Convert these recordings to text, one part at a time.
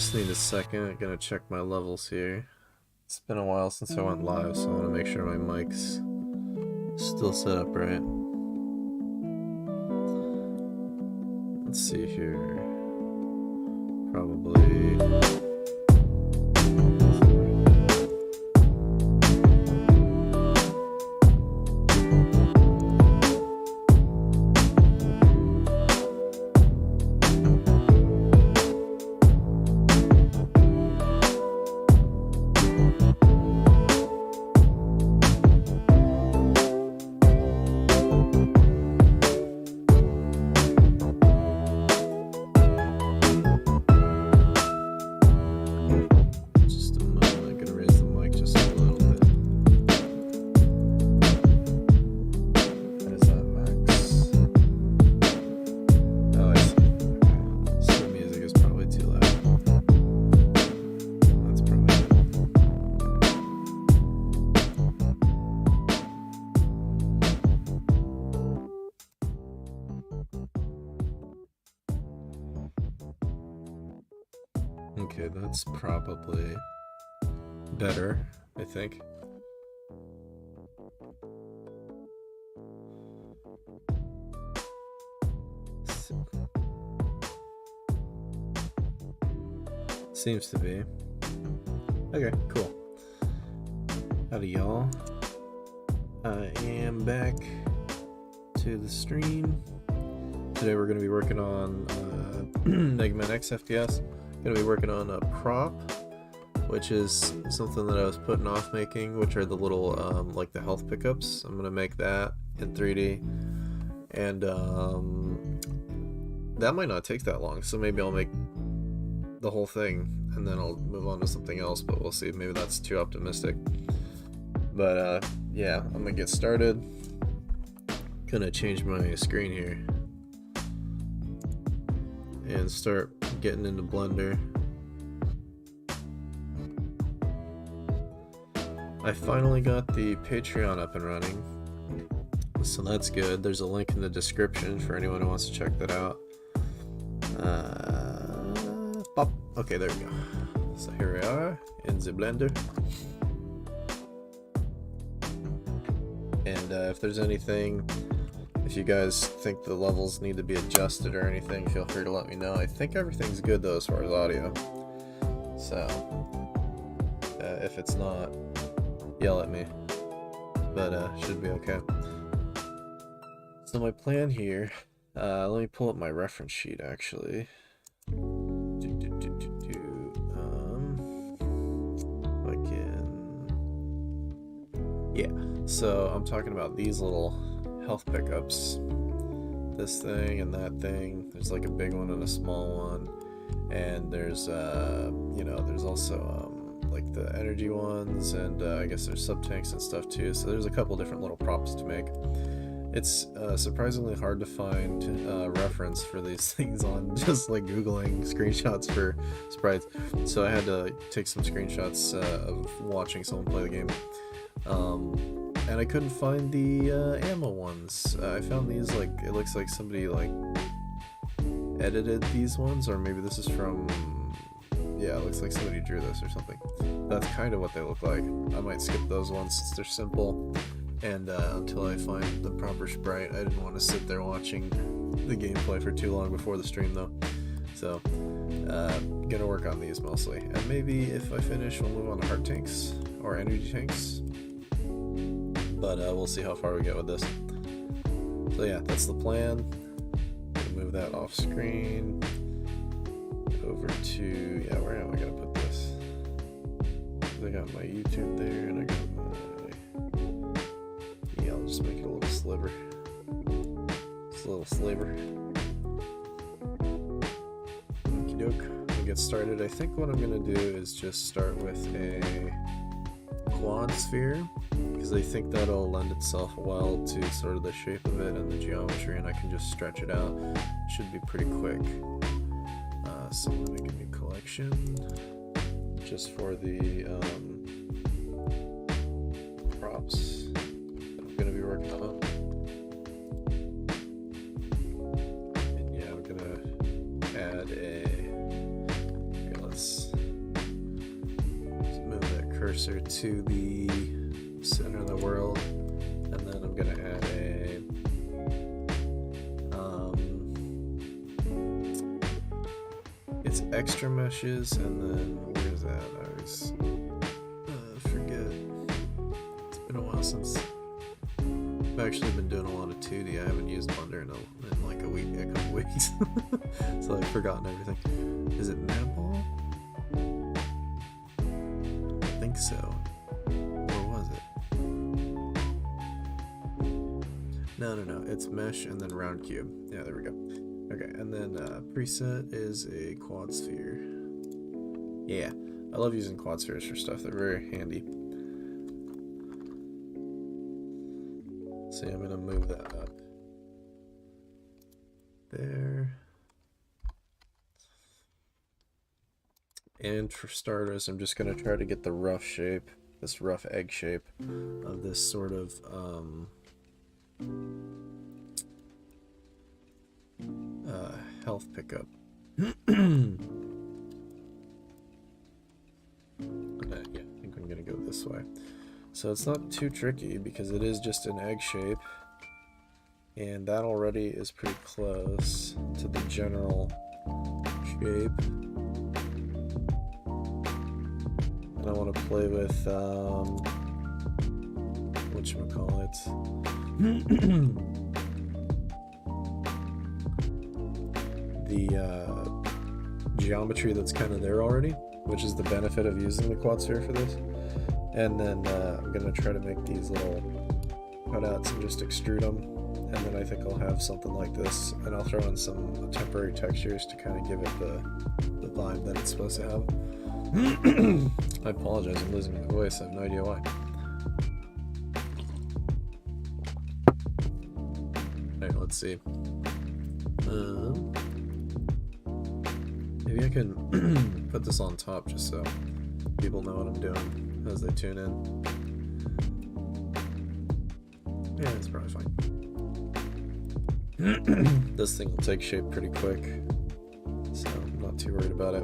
Just need a second. I'm gonna check my levels here. It's been a while since I went live, so I want to make sure my mic's still set up right. Let's see here. Probably. Okay, that's probably better, I think. Seems to be. Okay, cool. Howdy, y'all. I am back to the stream. Today we're going to be working on MMXFPS. Going to be working on a prop, which is something that I was putting off making, which are the little like the health pickups. I'm going to make that in 3D, and that might not take that long, so maybe I'll make the whole thing and then I'll move on to something else, but we'll see. Maybe that's too optimistic, but yeah, I'm gonna get started. Gonna change my screen here and start getting into Blender. I finally got the Patreon up and running, so that's good. There's a link in the description for anyone who wants to check that out. Pop. Okay, there we go. So here we are in the Blender. And if there's anything, if you guys think the levels need to be adjusted or anything, feel free to let me know. I think everything's good though as far as audio. So if it's not, yell at me. But should be okay. So my plan here, let me pull up my reference sheet actually. Yeah, so I'm talking about these little health pickups. This thing and that thing. There's like a big one and a small one, and there's you know, there's also like the energy ones, and I guess there's sub tanks and stuff too. So there's a couple different little props to make. It's surprisingly hard to find reference for these things on just like googling screenshots for sprites. So I had to take some screenshots of watching someone play the game. And I couldn't find the ammo ones. I found these, like, it looks like somebody like edited these ones, or maybe this is from, yeah, it looks like somebody drew this or something. That's kind of what they look like. I might skip those ones since they're simple, and until I find the proper sprite. I didn't want to sit there watching the gameplay for too long before the stream though. So gonna work on these mostly, and maybe if I finish we'll move on to heart tanks or energy tanks. But we'll see how far we get with this. So yeah, that's the plan. Move that off screen. Over to, yeah, where am I gonna put this? I got my YouTube there, and I got my, yeah, I'll just make it a little sliver. Just a little sliver. Okie doke. We'll get started. I think what I'm gonna do is just start with a quad sphere, because I think that'll lend itself well to sort of the shape of it and the geometry, and I can just stretch it out. Should be pretty quick. So I'm gonna make a new collection just for the props that I'm gonna be working on. And yeah, we're gonna add a, here, let's cursor to the center of the world, and then I'm gonna add a it's extra meshes, and then where's that? I always forget. It's been a while since I've actually been doing a lot of 2D. I haven't used Blender in like a couple weeks, so I've forgotten everything. Is it Netball? I think so. Or was it? No, it's mesh and then round cube. Yeah, there we go. Okay, and then preset is a quad sphere. Yeah, I love using quad spheres for stuff. They're very handy. So I'm gonna move that up there. And for starters, I'm just gonna try to get the rough shape, this rough egg shape of this sort of health pickup. Yeah, I think I'm gonna go this way. So it's not too tricky because it is just an egg shape, and that already is pretty close to the general shape. And I want to play with whatchamacallit, the geometry that's kind of there already, which is the benefit of using the quad sphere for this. And then I'm going to try to make these little cutouts and just extrude them, and then I think I'll have something like this, and I'll throw in some temporary textures to kind of give it the vibe that it's supposed to have. I apologize, I'm losing my voice, I have no idea why. Alright, let's see. Maybe I can put this on top just so people know what I'm doing as they tune in. Yeah, it's probably fine. This thing will take shape pretty quick, so I'm not too worried about it.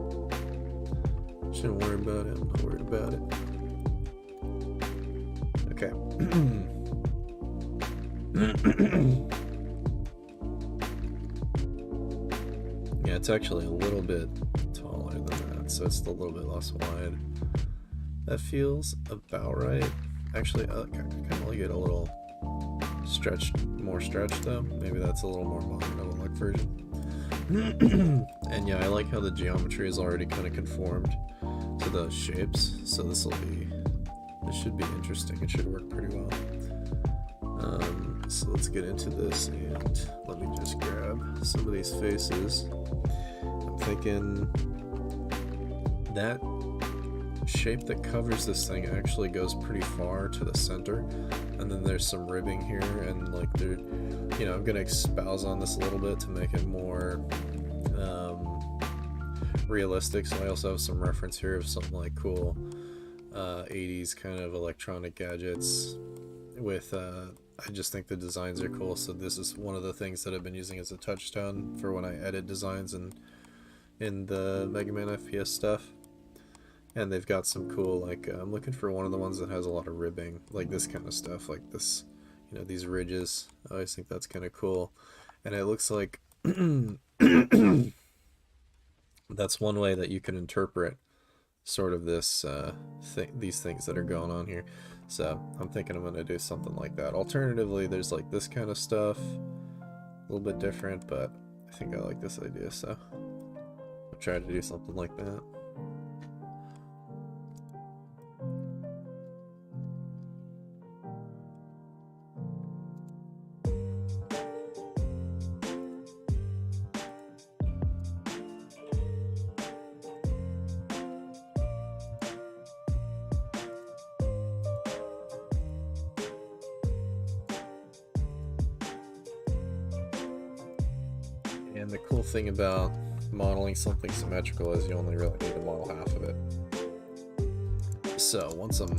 Shouldn't worry about it, I'm not worried about it. Okay. Yeah, it's actually a little bit taller than that, so it's a little bit less wide. That feels about right. Actually, I kind of like it a little more stretched though. Maybe that's a little more modern of a look version. And yeah, I like how the geometry is already kind of conformed to the shapes, so this should be interesting. It should work pretty well. So let's get into this, and let me just grab some of these faces. I'm thinking that shape that covers this thing actually goes pretty far to the center, and then there's some ribbing here, and like there, I'm gonna espouse on this a little bit to make it more realistic. So I also have some reference here of some like cool 80s kind of electronic gadgets with I just think the designs are cool, so this is one of the things that I've been using as a touchstone for when I edit designs and in the Mega Man FPS stuff. And they've got some cool, like, I'm looking for one of the ones that has a lot of ribbing, like this kind of stuff, like this, these ridges. I always think that's kind of cool. And it looks like that's one way that you can interpret sort of this these things that are going on here. So I'm thinking I'm gonna do something like that. Alternatively, there's like this kind of stuff, a little bit different, but I think I like this idea, so I'll try to do something like that. And the cool thing about modeling something symmetrical is you only really need to model half of it. So once I'm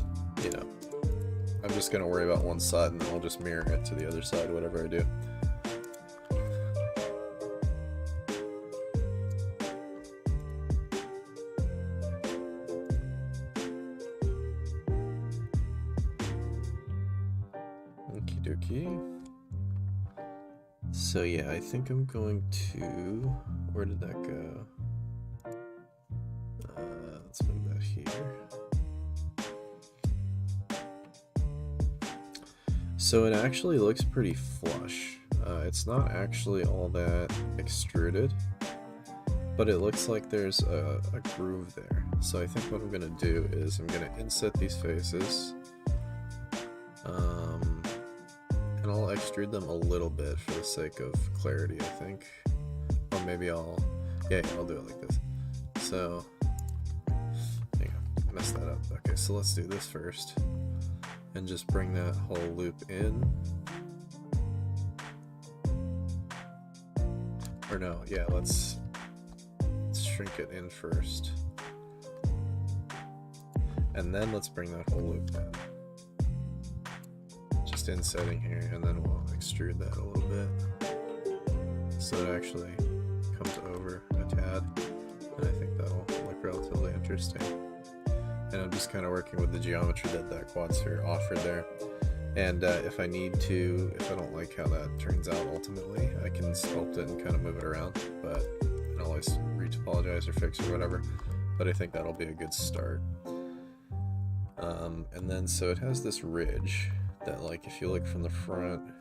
just going to worry about one side, and then I'll just mirror it to the other side, whatever I do. Okie dokie. So yeah, I think I'm going to... Where did that go? Let's move that here. So it actually looks pretty flush. It's not actually all that extruded, but it looks like there's a groove there. So I think what I'm gonna do is I'm gonna inset these faces, and I'll extrude them a little bit for the sake of clarity, I think. Or maybe I'll do it like this. So, hang on, messed that up. Okay, so let's do this first, and just bring that whole loop in. Or no, yeah, let's shrink it in first. And then let's bring that whole loop in. Just insetting here, and then we'll extrude that a little bit. So it actually comes over a tad. And I think that'll look relatively interesting. And I'm just kind of working with the geometry that quad sphere offered there. And if I need to, if I don't like how that turns out ultimately, I can sculpt it and kind of move it around, but I'll always retopologize or fix or whatever. But I think that'll be a good start. And then so it has this ridge that, like, if you look from the front,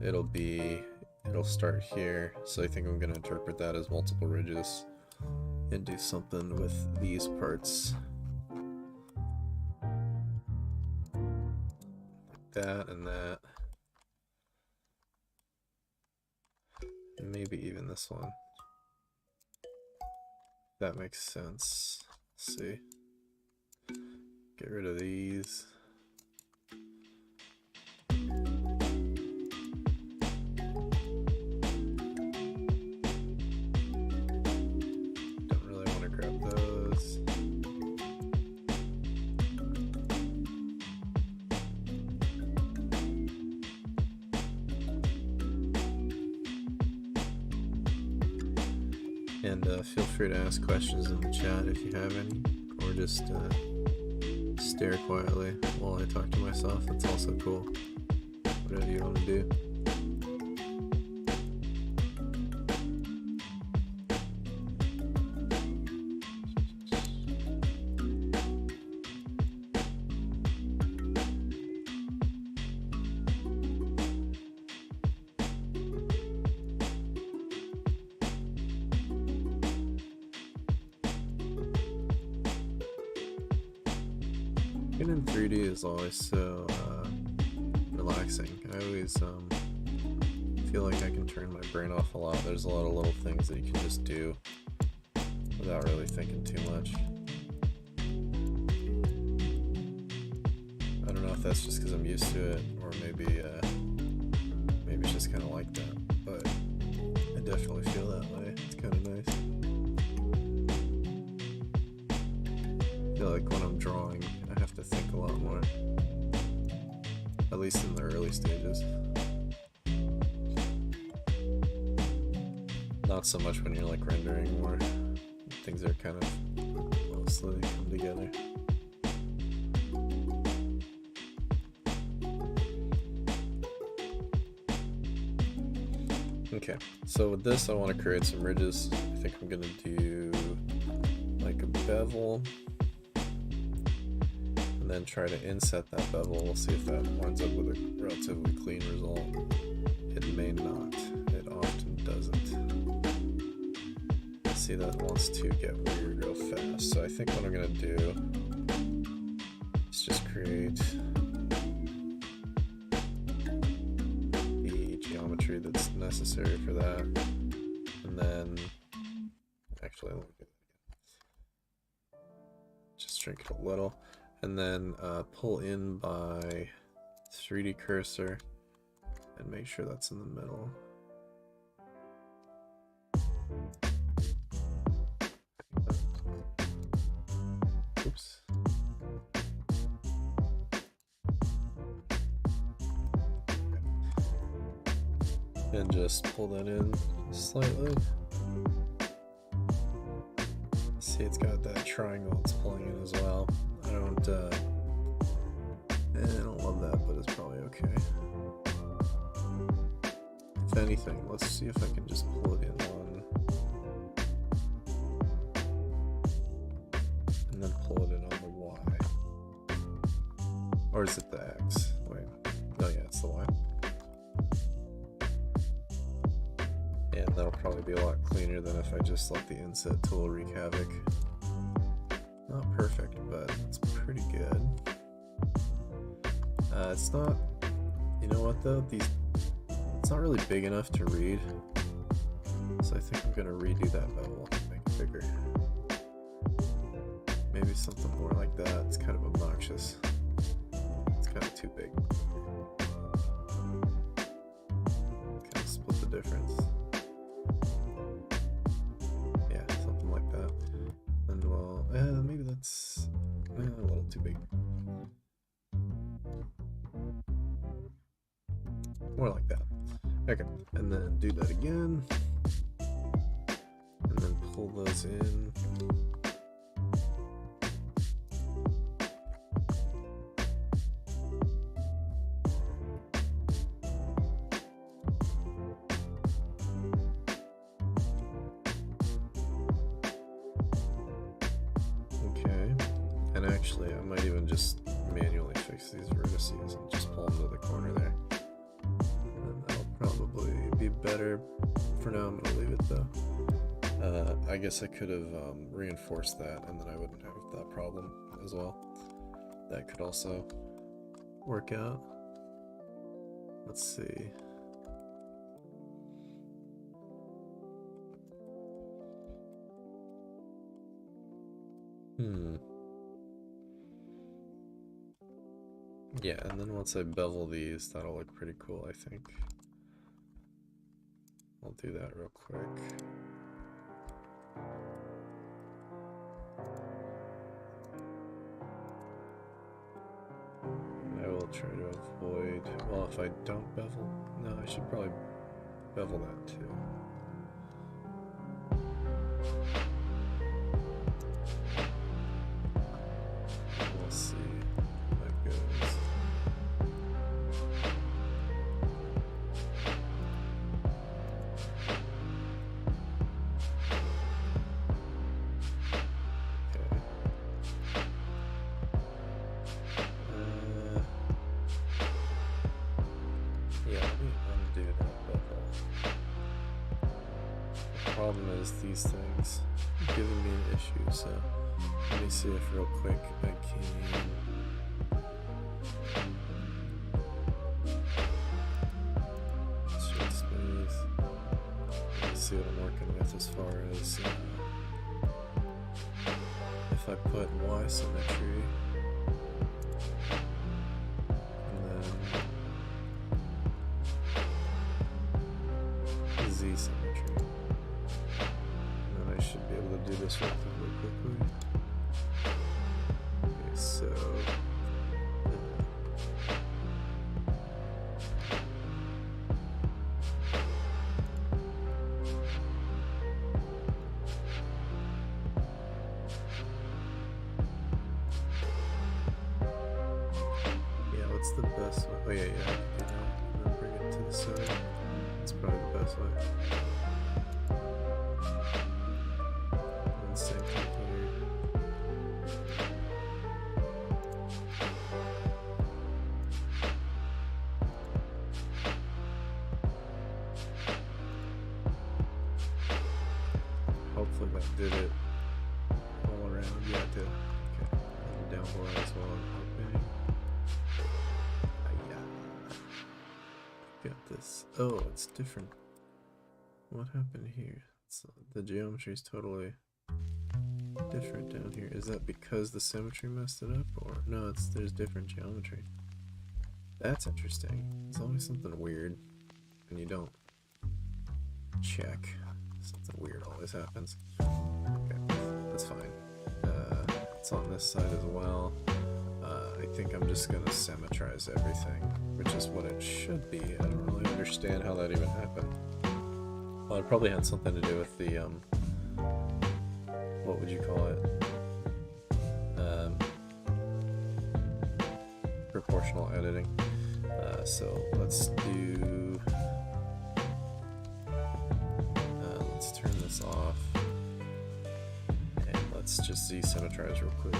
it'll start here. So I think I'm going to interpret that as multiple ridges and do something with these parts. That and that, and maybe even this one. That makes sense. Let's see. Get rid of these. Don't really want to grab those. And feel free to ask questions in the chat if you have any, or just stare quietly while I talk to myself. That's also cool. Whatever you want to do. In 3D is always so relaxing. I always feel like I can turn my brain off a lot. There's a lot of little things that you can just do without really thinking too much. I don't know if that's just because I'm used to it, or maybe it's just kind of like that, but I definitely feel that way. It's kind of nice. I feel like when I'm drawing, I have to think a lot more, at least in the early stages. Not so much when you're like rendering more. Things are kind of mostly come together. Okay, so with this I want to create some ridges. I think I'm gonna do like a bevel, then try to inset that bevel. We'll see if that winds up with a relatively clean result. It may not. It often doesn't. See, that wants to get weird real fast. So I think what I'm going to do is just create the geometry that's necessary for that. And then, actually, let me do that again. Just shrink it a little. And then pull in by 3D cursor and make sure that's in the middle. Oops. And just pull that in slightly. See, it's got that triangle it's pulling in as well. I don't I don't love that, but it's probably okay. If anything, let's see if I can just pull it in on, and then pull it in on the Y. Or is it the X? Wait, no, yeah, it's the Y. And that'll probably be a lot cleaner than if I just let the inset tool wreak havoc. Not perfect, but it's pretty good. It's not, you know what though, it's not really big enough to read. So I think I'm gonna redo that bevel, make it bigger. Maybe something more like that. It's kind of obnoxious. It's kind of too big. Kind of split the difference. Yeah, something like that. And well, maybe that's a little too big. More like that. Okay, and then do that again. And then pull those in. Okay, and actually I might even just manually fix these vertices and just pull them to the corner there. And that'll probably be better. For now, I'm gonna leave it though. I guess I could have reinforced that, and then I wouldn't have that problem as well. That could also work out. Let's see. Yeah, and then once I bevel these, that'll look pretty cool, I think. I'll do that real quick. I will try to avoid, well, if I don't bevel, no, I should probably bevel that too. We'll see how that goes. Problem is these things are giving me an issue, so let me see if real quick I can straight smooth. Let's see what I'm working with as far as if I put Y symmetry and then Z symmetry. I should be able to do this relatively quickly. Okay, so yeah, what's the best way? Oh yeah, and then bring it to the side. That's probably the best way. Same thing here. Hopefully that did it all around. Yeah, it did. Okay. And down below as well. Bang. Got this. Oh, it's different. What happened here? So the geometry is totally different down here. Is that because the symmetry messed it up, or no? There's different geometry. That's interesting. It's always something weird when you don't check. Something weird always happens. Okay, that's fine. It's on this side as well. I think I'm just gonna symmetrize everything, which is what it should be. I don't really understand how that even happened. Well, it probably had something to do with the what would you call it? Proportion. proportional editing. So let's do, let's turn this off, and let's just desymmetrize real quick.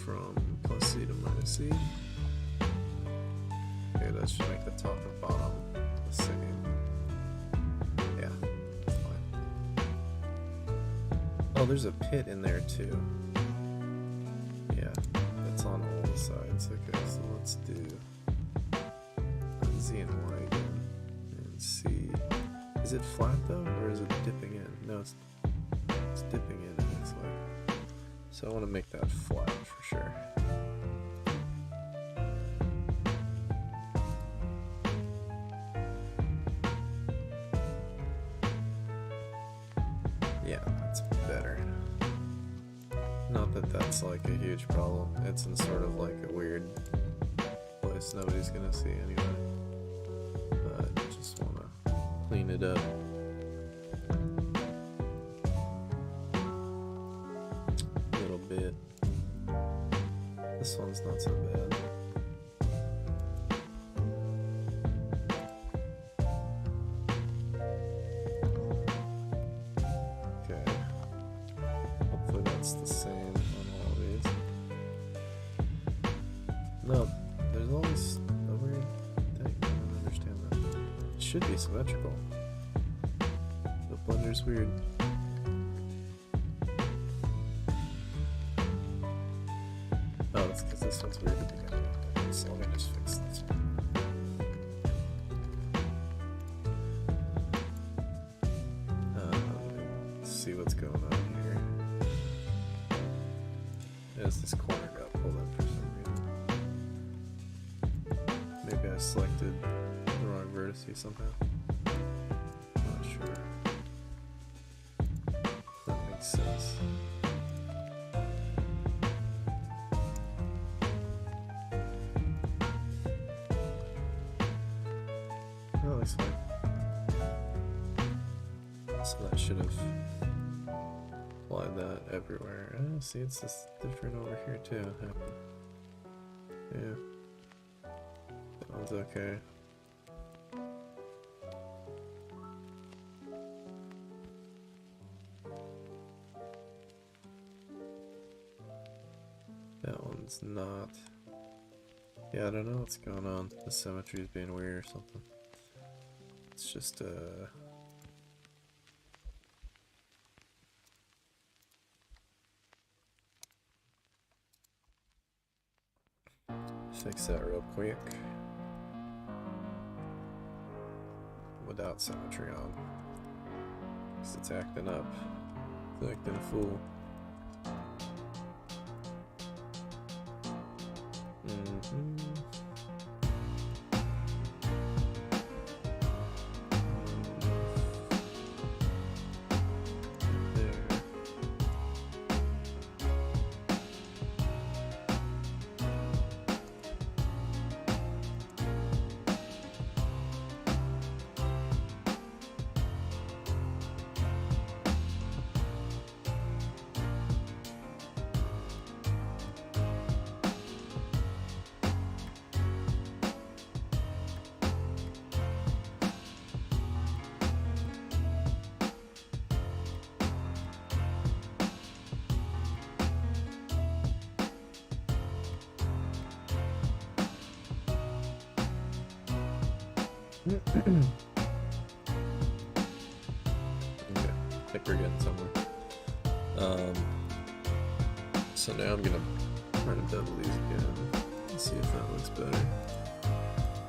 From +C to -C. Okay, that should make the top and bottom the same. Yeah, that's fine. Oh, there's a pit in there too. Yeah, that's on all the sides. Okay, so let's do Z and Y again. And C. Is it flat though, or is it dipping in? No, it's dipping in, it looks like. So I want to make that flat for sure. Yeah, that's better. Not that that's like a huge problem. It's in sort of like a weird place nobody's gonna see anyway. But just wanna clean it up. A little bit. This one's not so bad. The same on all of these. No, there's always a weird thing. I don't understand that. It should be symmetrical. The Blender's weird. Oh, that's because this one's weird at the beginning. So let me just fix this one. Let's see what's going on here. As this corner got pulled up for some reason. Maybe I selected the wrong vertice somehow. Not sure. That makes sense. That looks fine. So that should have apply that everywhere. Oh, see, it's just different over here too. Yeah. That one's okay. That one's not. Yeah, I don't know what's going on. The symmetry's being weird or something. It's just fix that real quick without symmetry on, because it's acting up. It's acting a fool. Okay, I think we're getting somewhere. So now I'm gonna try to double these again and see if that looks better.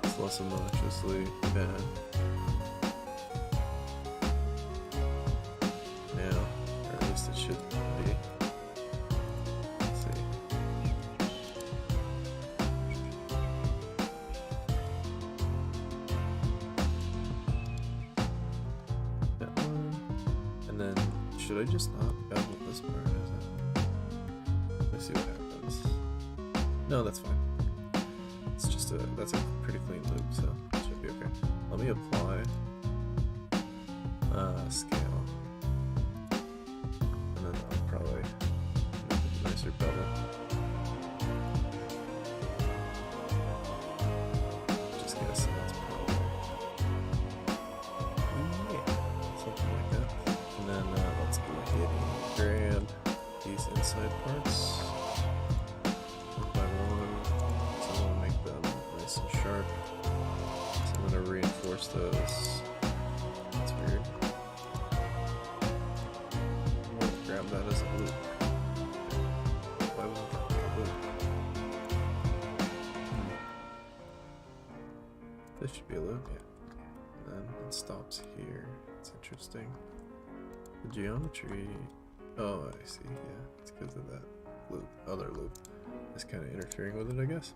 It's less obnoxiously bad. Now, or at least it should be. Let's see. That one. And then, should I just not bevel this part? Is that? Let's see what happens. No, that's fine. It's just that's a pretty clean loop, so it should be okay. Let me apply scale. reinforce those. That's weird. We'll grab that as a loop. Why wouldn't that be a loop? This should be a loop, yeah. And then it stops here. It's interesting. The geometry. Oh, I see. Yeah, it's because of that loop. Other loop is kind of interfering with it, I guess.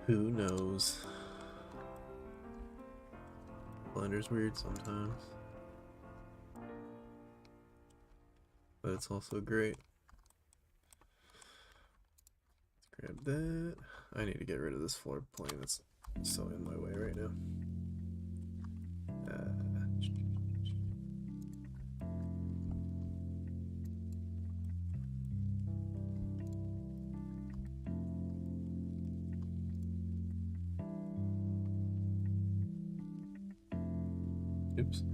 Who knows? Blender's weird sometimes, but it's also great. Let's grab that. I need to get rid of this floor plane that's so in my way right now. Oops.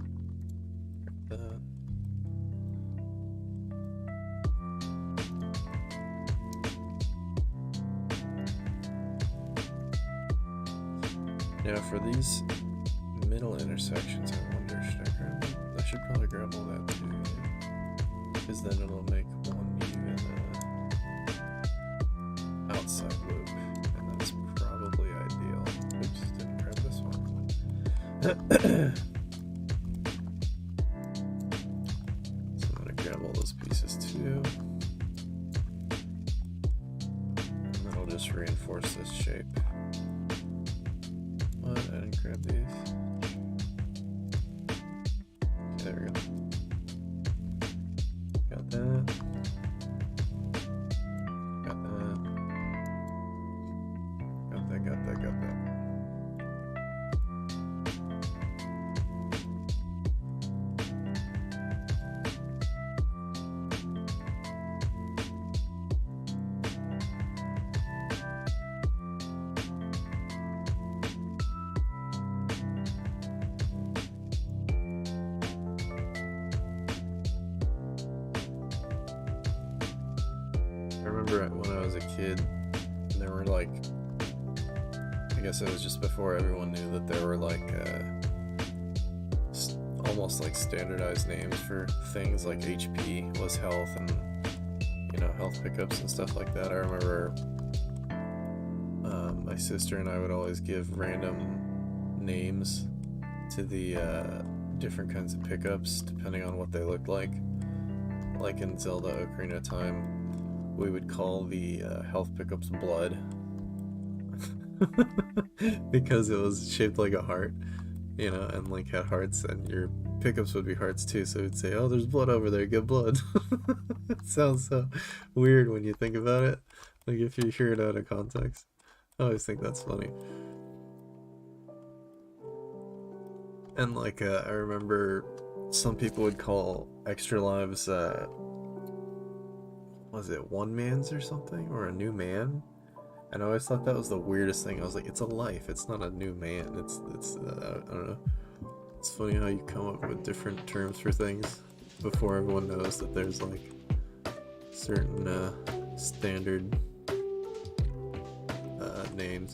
Now for these middle intersections, I wonder, should I grab them? I should probably grab all that too, because then it'll make one even outside loop, and that's probably ideal. Oops, didn't grab this one. So I'm gonna grab all those pieces too, and then I'll just reinforce this shape. What? I didn't grab these. Okay, there we go. Got that. Got that. Got that, got that, got that. I remember when I was a kid, there were like, I guess it was just before everyone knew that there were like almost like standardized names for things, like HP was health, and you know, health pickups and stuff like that. I remember my sister and I would always give random names to the different kinds of pickups depending on what they looked like. Like in Zelda Ocarina of Time, we would call the health pickups blood because it was shaped like a heart, you know, and Link had hearts, and your pickups would be hearts too, so we'd say, oh, there's blood over there, get blood. It sounds so weird when you think about it, like if you hear it out of context. I always think that's funny. And like I remember some people would call extra lives was it one man's or something, or a new man? And I always thought that was the weirdest thing. I was like, it's a life, it's not a new man. It's I don't know. It's funny how you come up with different terms for things before everyone knows that there's like certain standard names.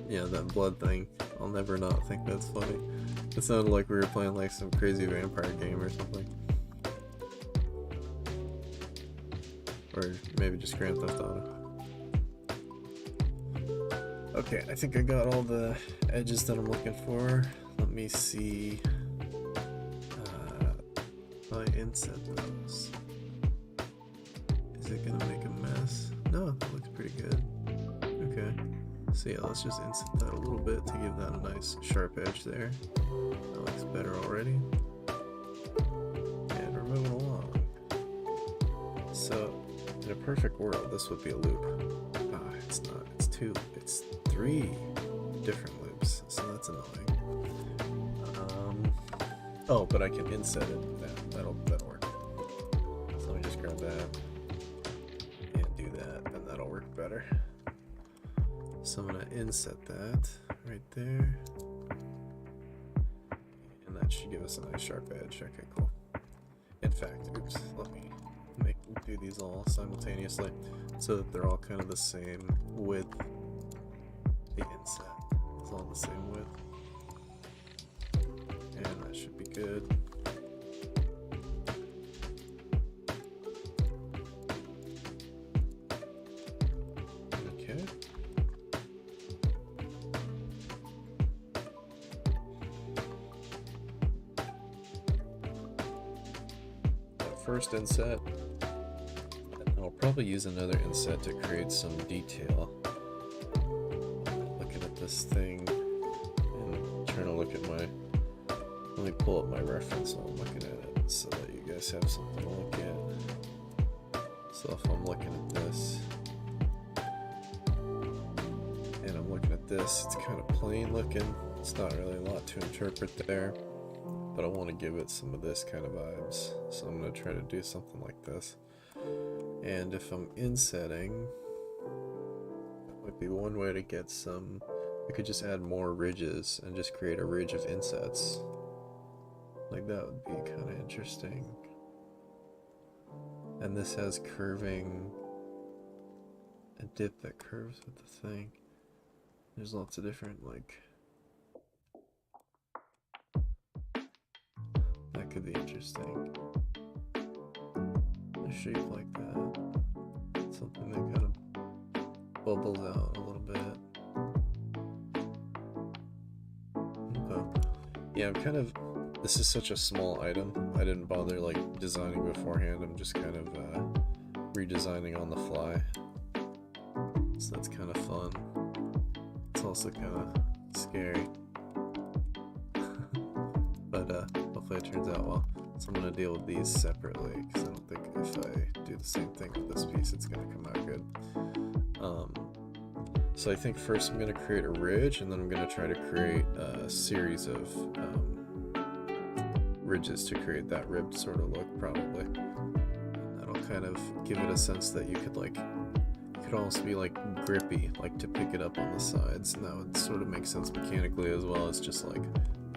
Yeah, that blood thing. I'll never not think that's funny. It sounded like we were playing like some crazy vampire game or something. Or maybe just Grand Theft Auto. Okay, I think I got all the edges that I'm looking for. Let me see if I inset those. Is it gonna make a mess? No, that looks pretty good. Okay. So yeah, let's just inset that a little bit to give that a nice sharp edge there. That looks better already. And we're moving along. So, in a perfect world, this would be a loop. Ah, it's not. It's two. It's three different loops. So that's annoying. Oh, but I can inset it. That'll work. So let me just grab that and do that, and that'll work better. So I'm gonna inset that right there, and that should give us a nice sharp edge. Okay, cool. In fact, oops, let me do these all simultaneously. so that they're all kind of the same width. The inset is all the same width. And that should be good. Okay. That first inset, I'll probably use another inset to create some detail. Looking at this thing and trying to look at my, let me pull up my reference while I'm looking at it so that you guys have something to look at. So if I'm looking at this and I'm looking at this, it's kind of plain looking. It's not really a lot to interpret there, but I want to give it some of this kind of vibes. So I'm going to try to do something like this. And if I'm insetting, that might be one way to get some. I could just add more ridges and just create a ridge of insets. Like that would be kind of interesting. And this has curving, a dip that curves with the thing. There's lots of different, like, that could be interesting. A shape like that. Something that kind of bubbles out a little bit. Okay. Yeah, I'm kind of, this is such a small item. I didn't bother like designing beforehand. I'm just kind of redesigning on the fly. So that's kind of fun. It's also kind of scary. But hopefully it turns out well. So I'm going to deal with these separately because I don't think if I do the same thing with this piece it's going to come out good. So I think first I'm going to create a ridge, and then I'm going to try to create a series of ridges to create that ribbed sort of look, probably. That'll kind of give it a sense that you could like, it could almost be like grippy, like to pick it up on the sides, and that would sort of make sense mechanically as well as just like,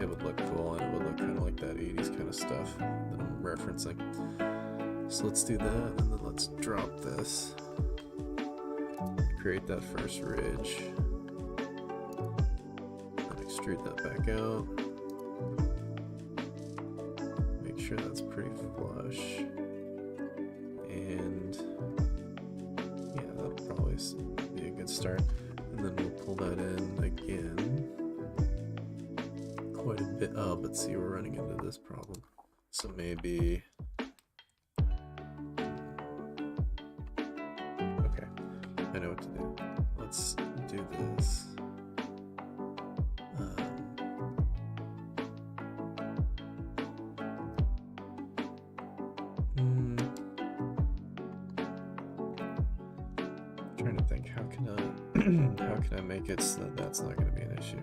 it would look cool and it would look kind of like that 80s kind of stuff that I'm referencing. So let's do that, and then let's drop this. Create that first ridge. And extrude that back out. Make sure that's pretty flush. And yeah, that'll probably be a good start. And then we'll pull that in again. Quite a bit. Oh, but see, we're running into this problem. So maybe. Okay, I know what to do. Let's do this. Trying to think, how can I, how can I make it so that that's not going to be an issue?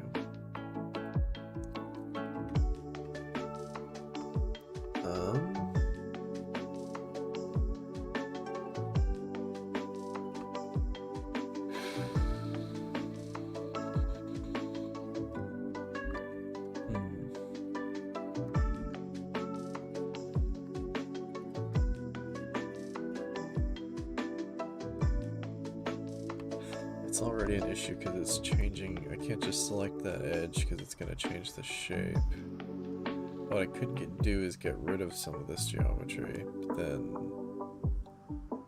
It's already an issue because it's changing. I can't just select that edge because it's going to change the shape. What I could do is get rid of some of this geometry, but then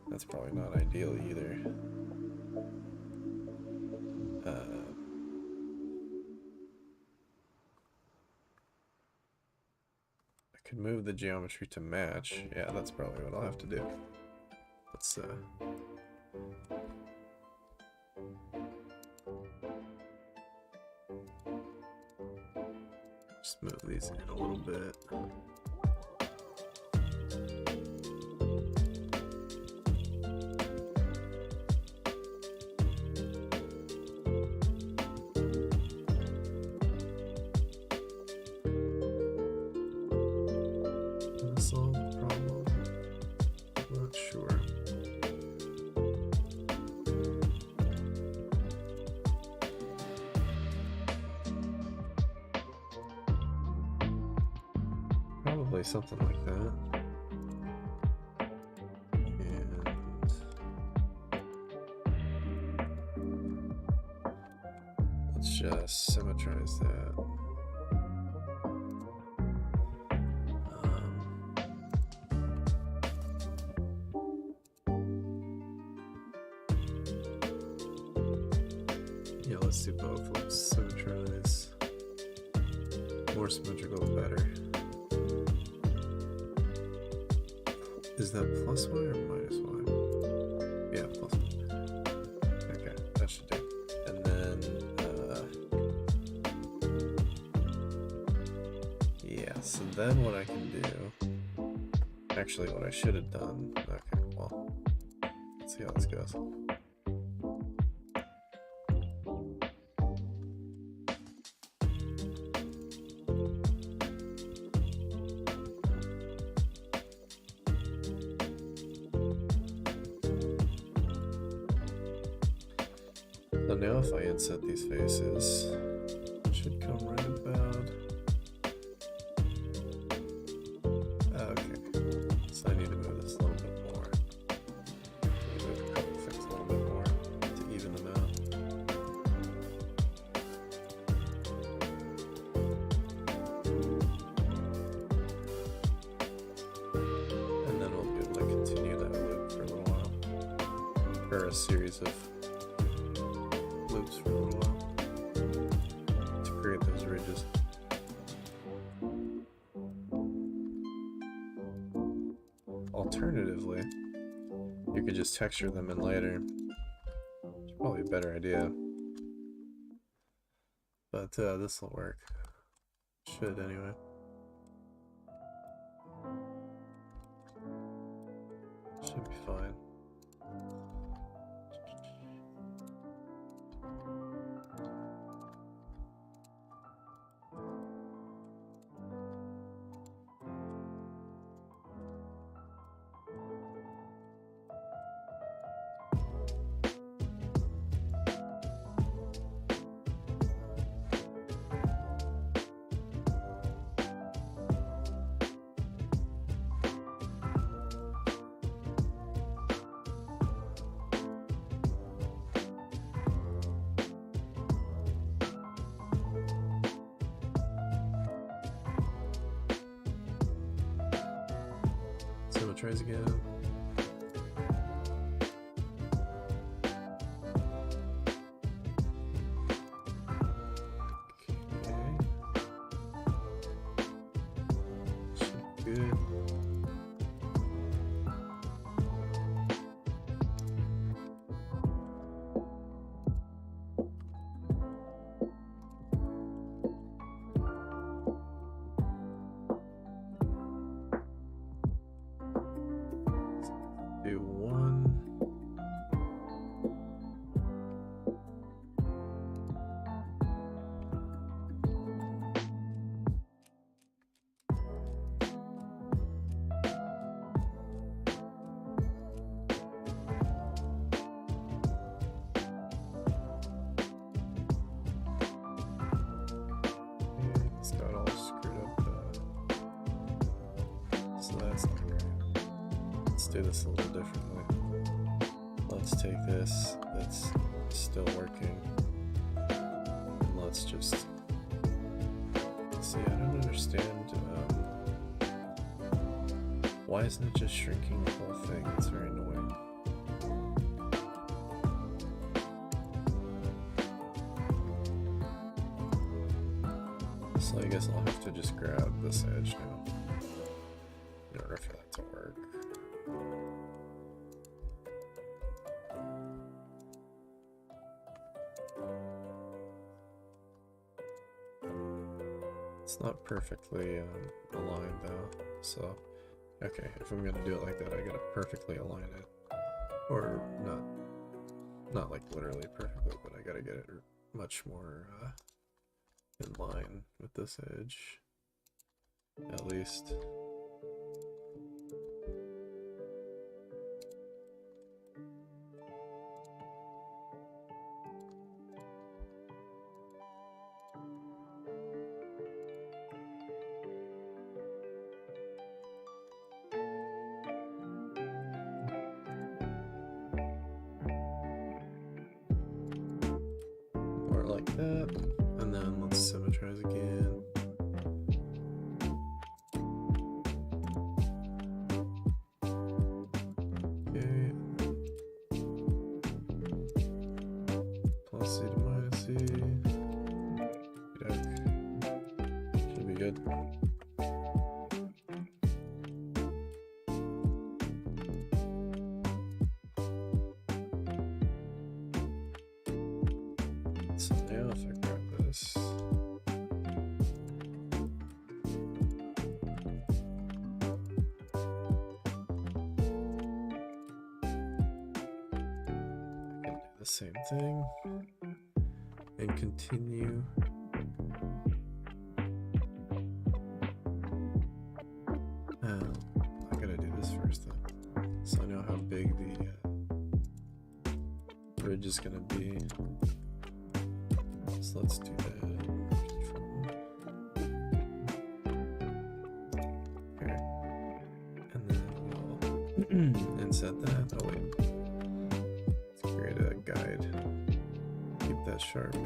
that's probably not ideal either. I could move the geometry to match. Yeah, that's probably what I'll have to do. Let's just move these in a little bit. Gonna solve the problem? I'm not sure. Probably something like that. And Let's just symmetrize that. Yeah, let's do both. Let's symmetrize. More symmetrical, the better. Is that plus y or minus y? Yeah, plus y. Okay, that should do. And then, yeah, so then what I can do, actually what I should have done, okay, well, let's see how this goes. So now if I inset these faces, it should come right about. Okay, so I need to move this a little bit more. Move a couple things a little bit more to even them out. And then we'll be able to continue that loop for a little while. Or a series of loops for a little while to create those ridges. Alternatively, you could just texture them in later. It's probably a better idea. But this will work. Should anyway. Should be fine. Tries again. Okay. Should be good. Do one. It's got all screwed up. So that's not great. Let's do this a little differently. Let's take this that's still working, and let's just see. I don't understand. Why isn't it just shrinking the whole thing? It's very annoying. So I guess I'll have to just grab this edge now in order for that to work. It's not perfectly aligned though, so okay, if I'm gonna do it like that, I gotta perfectly align it, or not like literally perfectly, but I gotta get it much more in line with this edge, at least. like that, and then let's symmetrize again. Okay. Plus C to minus C. Should be good. So now if I grab this, I can do the same thing and continue. I gotta do this first though, so I know how big the bridge is gonna be. So let's do that. Okay. And then we'll inset that. Oh wait. Let's create a guide. Keep that sharp.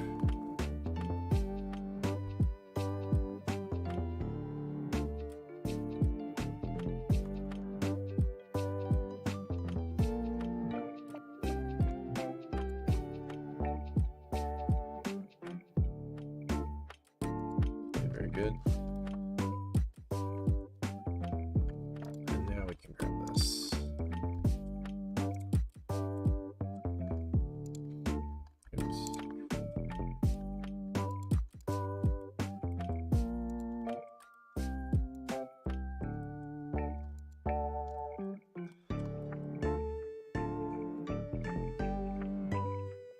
Good. And now we can grab this. Oops.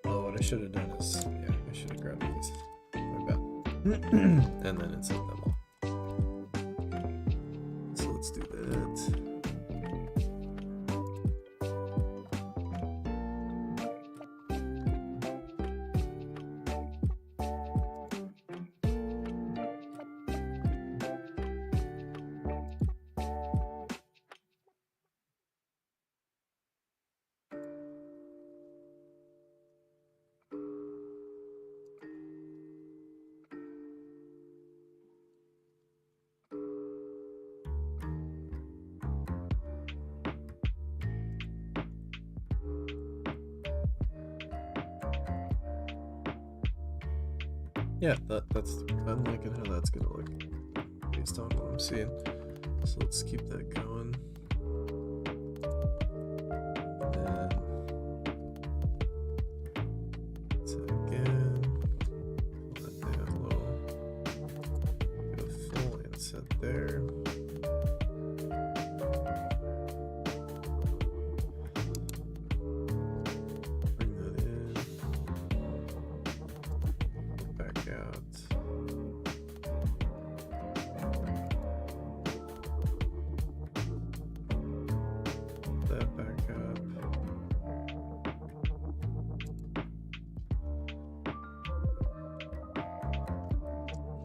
Oh, what I should have done is, yeah, I should have grabbed these. My bad. And then insert them all. So let's do that. Yeah, I'm liking how that's gonna look based on what I'm seeing. So let's keep that going. And then set again. Pull that down a little. Get a full inset there. Bring that in. Back out. That back up.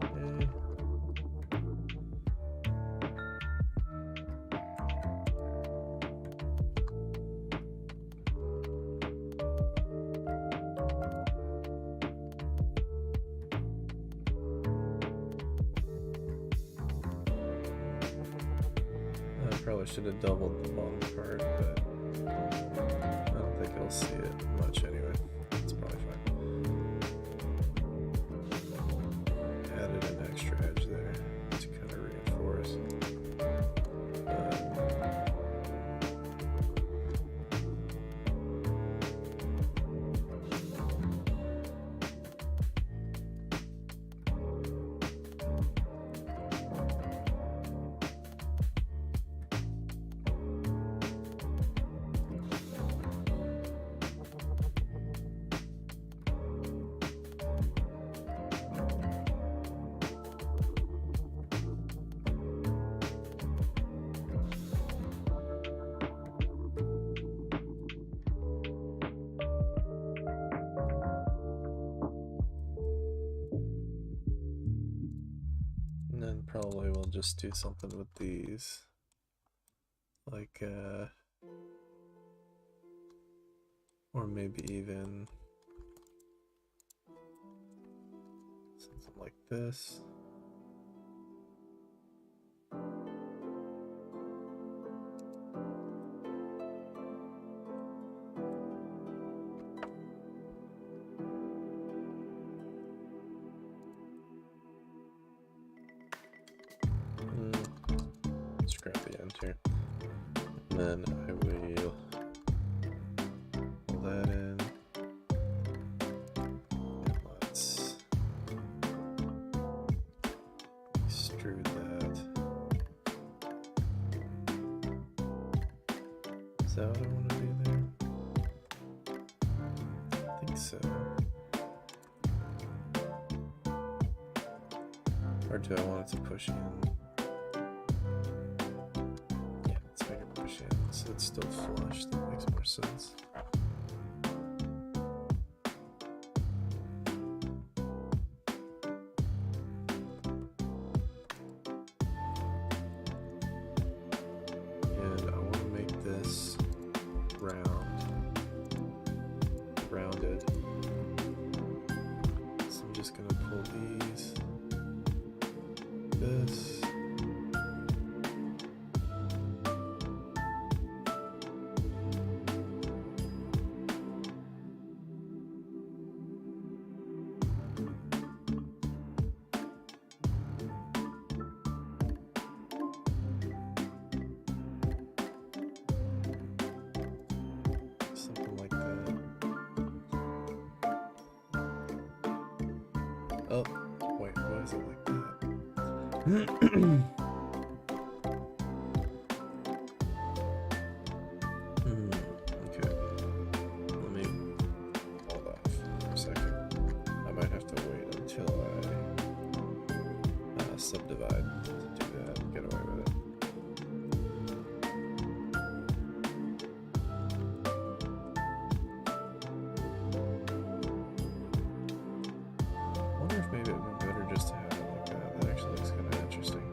Okay. I probably should have doubled the bottom part, but I don't think I'll see it much anyway. It's probably fine. Added an extra edge there to kind of reinforce. And then probably we'll just do something with these. Like, or maybe even like this. Scrap the end here. And then I will pull that in. And let's extrude that. Is that what I want to do there? I think so. Or do I want it to push in? Yeah, let's make it push in so it's still flush. That makes more sense. And I want to make this rounded. So I'm just going to pull these. This. Something like that. Oh, wait, why is it like that? Okay. Let me hold off for a second. I might have to wait until I subdivide to do that and get away with it. I wonder if maybe it would be better just to have it like that. That actually looks kind of interesting.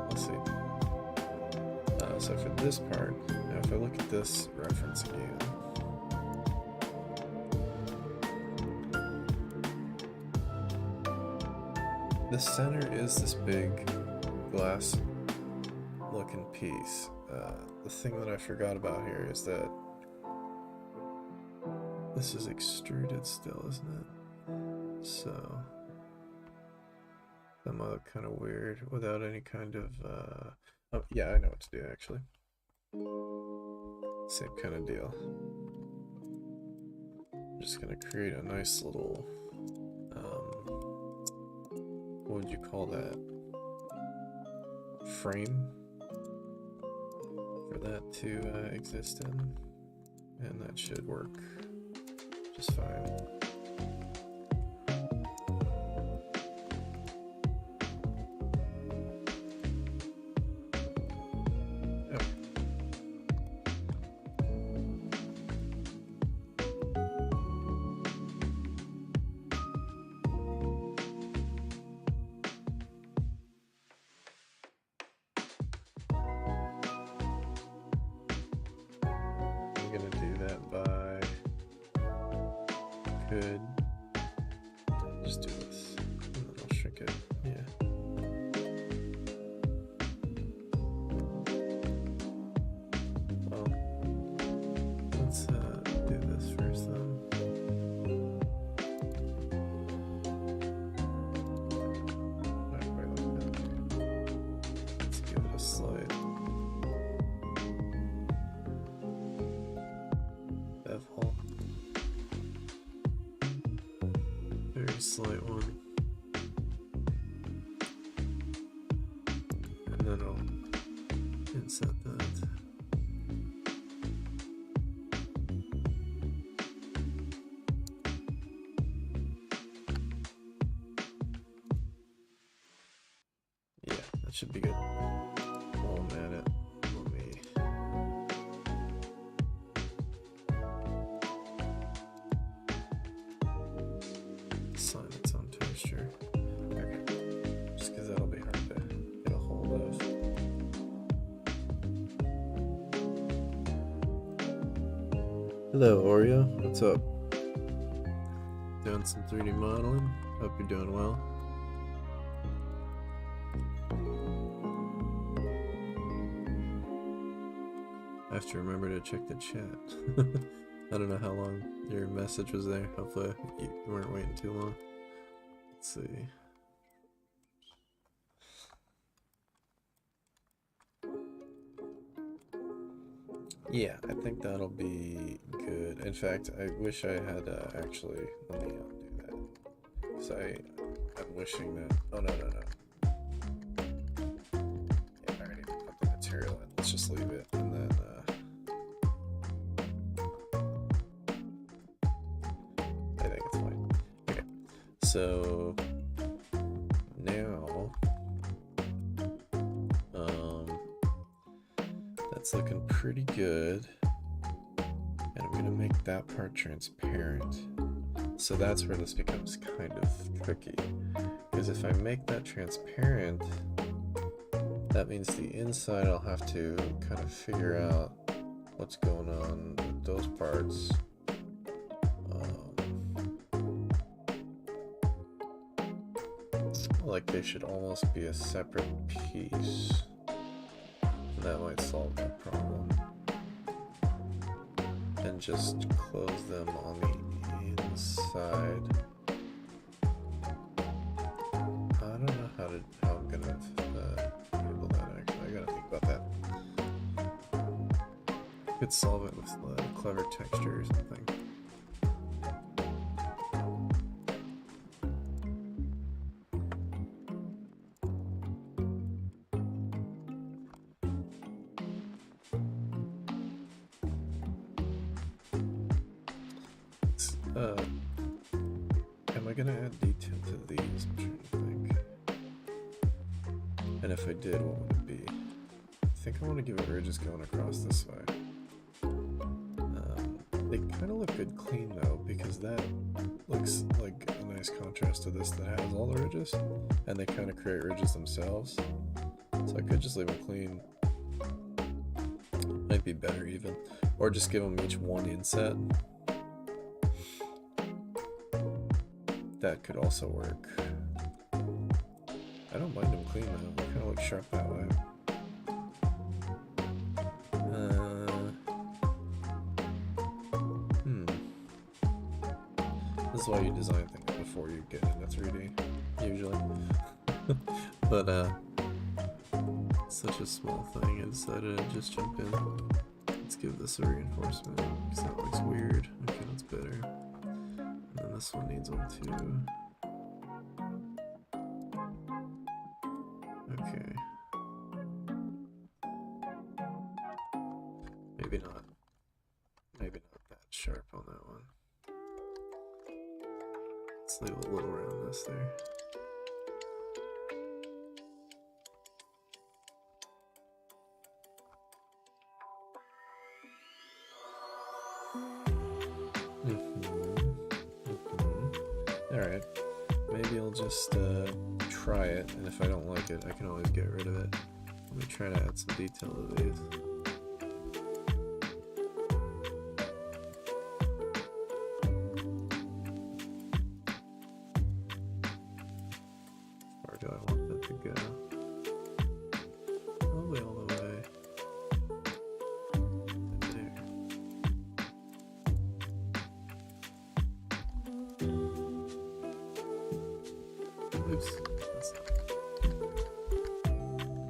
I'll see. So for this part, now if I look at this reference again, the center is this big glass looking piece. The thing that I forgot about here is that this is extruded still, isn't it? So that might look kind of weird without any kind of oh yeah, I know what to do actually. Same kind of deal. I'm just gonna create a nice little what would you call that? Frame for that to exist in, and that should work just fine. Yep. I'm gonna do that by could just do this and then I'll shrink it. Yeah. Well, let's do this first then. Not quite like that. Let's give it a slight bevel. Very slight one. And then I'll inset that. Yeah, that should be good. While I'm at it, let me assign its own texture. Okay. Just because that'll be hard to get a hold of. Hello, Oreo. What's up? Doing some 3D modeling. Hope you're doing well. I have to remember to check the chat. I don't know how long your message was there. Hopefully you weren't waiting too long. Let's see. Yeah, I think that'll be good. In fact, I wish I had actually, let me do that. Because I'm wishing that, oh no. Yeah, I already put the material in. Let's just leave it. And then, I think it's fine. Okay, so now, that's looking pretty good. And I'm gonna make that part transparent. So that's where this becomes kind of tricky. Because if I make that transparent, that means the inside I'll have to kind of figure out what's going on with those parts. Like they should almost be a separate piece. That might solve that problem. And just close them on the inside. I don't know how I'm gonna handle that actually. I gotta think about that. Could solve it with a clever texture or something. Am I gonna add detail to these? I'm trying to think. And if I did, what would it be? I think I want to give it ridges going across this way. They kind of look good clean though, because that looks like a nice contrast to this that has all the ridges, and they kind of create ridges themselves. So I could just leave them clean. Might be better even, or just give them each one inset. That could also work. I don't mind them clean though. They kind of look sharp that way. This is why you design things before you get into 3D, usually. But such a small thing, I decided I'd just jump in. Let's give this a reinforcement, because that looks weird. Okay, that's better. And then this one needs one too. Okay. Maybe not that sharp on that one. Let's leave a little roundness there. Alright, maybe I'll just try it, and if I don't like it, I can always get rid of it. Let me try to add some detail to these. Or do I want them to go? Probably all the way to there. Oops,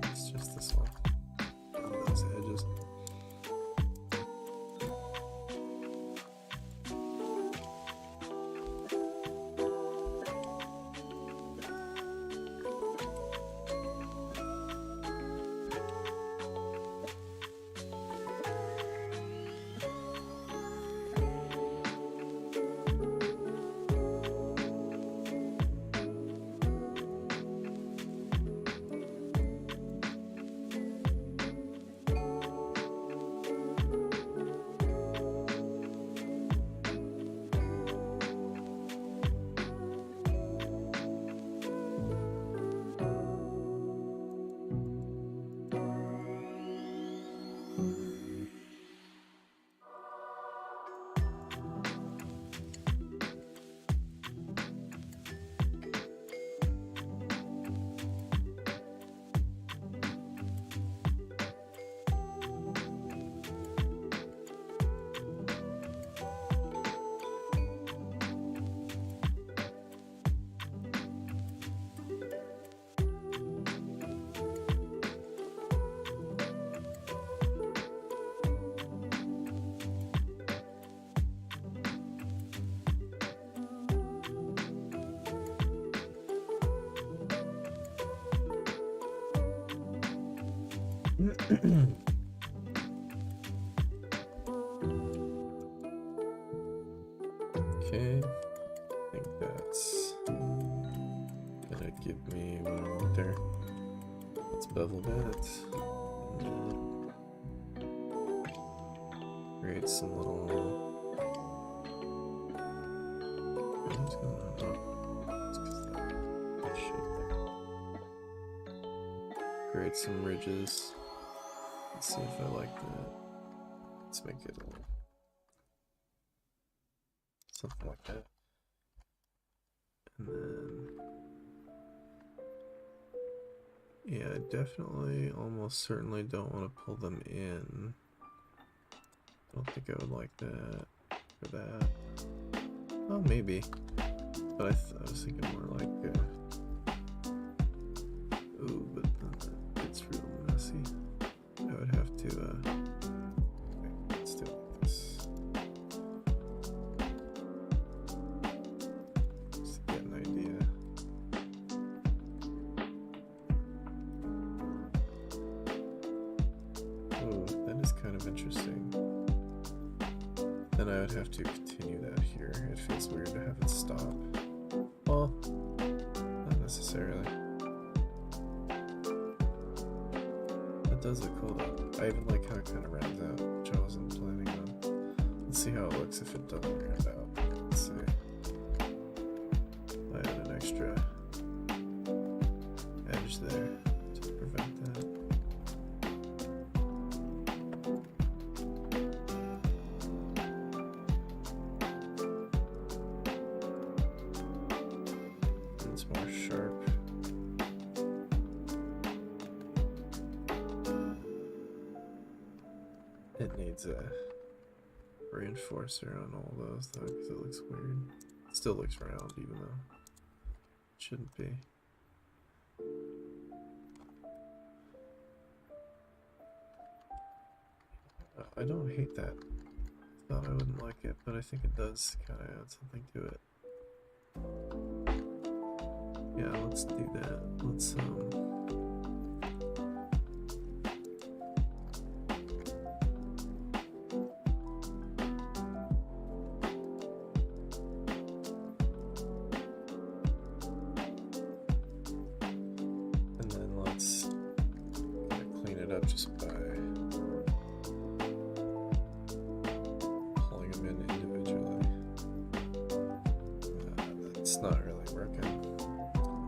it's just this one. On those edges. Okay, I think that's gonna give me what I want there. Let's bevel that. Create some little. What's going on? Oh, it's 'cause that shape there. Create some ridges. Let's see if I like that. Let's make it a little. Something like that. And then, yeah, I definitely, almost certainly don't want to pull them in. I don't think I would like that for that. Oh, maybe. But I was thinking more like, ooh, but then it's real messy. I would have to, okay, let's do it like this. Just to get an idea. Ooh, that is kind of interesting. Then I would have to continue that here. It feels weird to have it stop. Well, not necessarily. That does look cool though. I even like how it kind of rounds out, which I wasn't planning on. Let's see how it looks if it doesn't round out. Let's see. I add an extra edge there to prevent that. It's more sharp. It needs a reinforcer on all those though, because it looks weird. It still looks round even though it shouldn't be. I don't hate that. Thought I wouldn't like it, but I think it does kind of add something to it. Yeah, let's do that. Let's and then let's kind of clean it up just by pulling them in individually. That's not really working.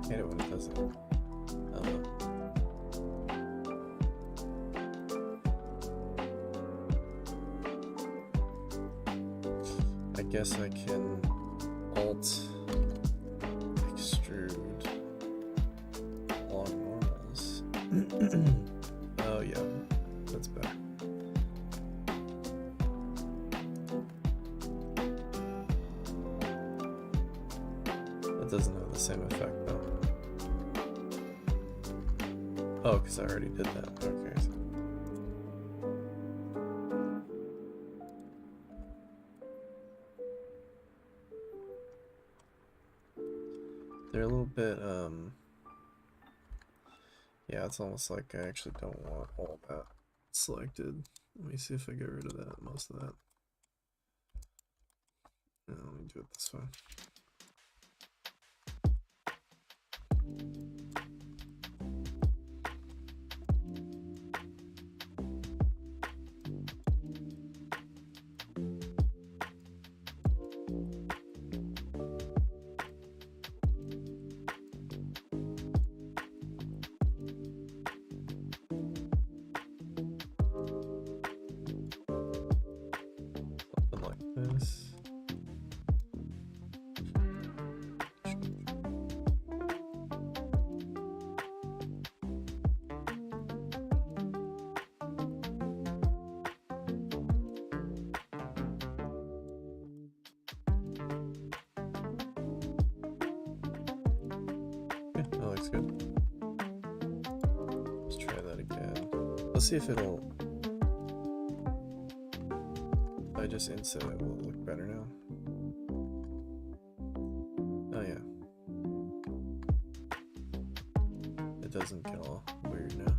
I hate it when it doesn't. I guess I can alt extrude along normals. Oh yeah, that's better. That doesn't have the same effect though. Oh, because I already did that. Okay. They're a little bit, yeah, it's almost like I actually don't want all that selected. Let me see if I get rid of that, most of that. No, let me do it this way. Something like this. Yeah, that looks good. Let's try that again. Let's see if it'll. If I just inset it, will it look better now? Oh yeah. It doesn't get all weird now.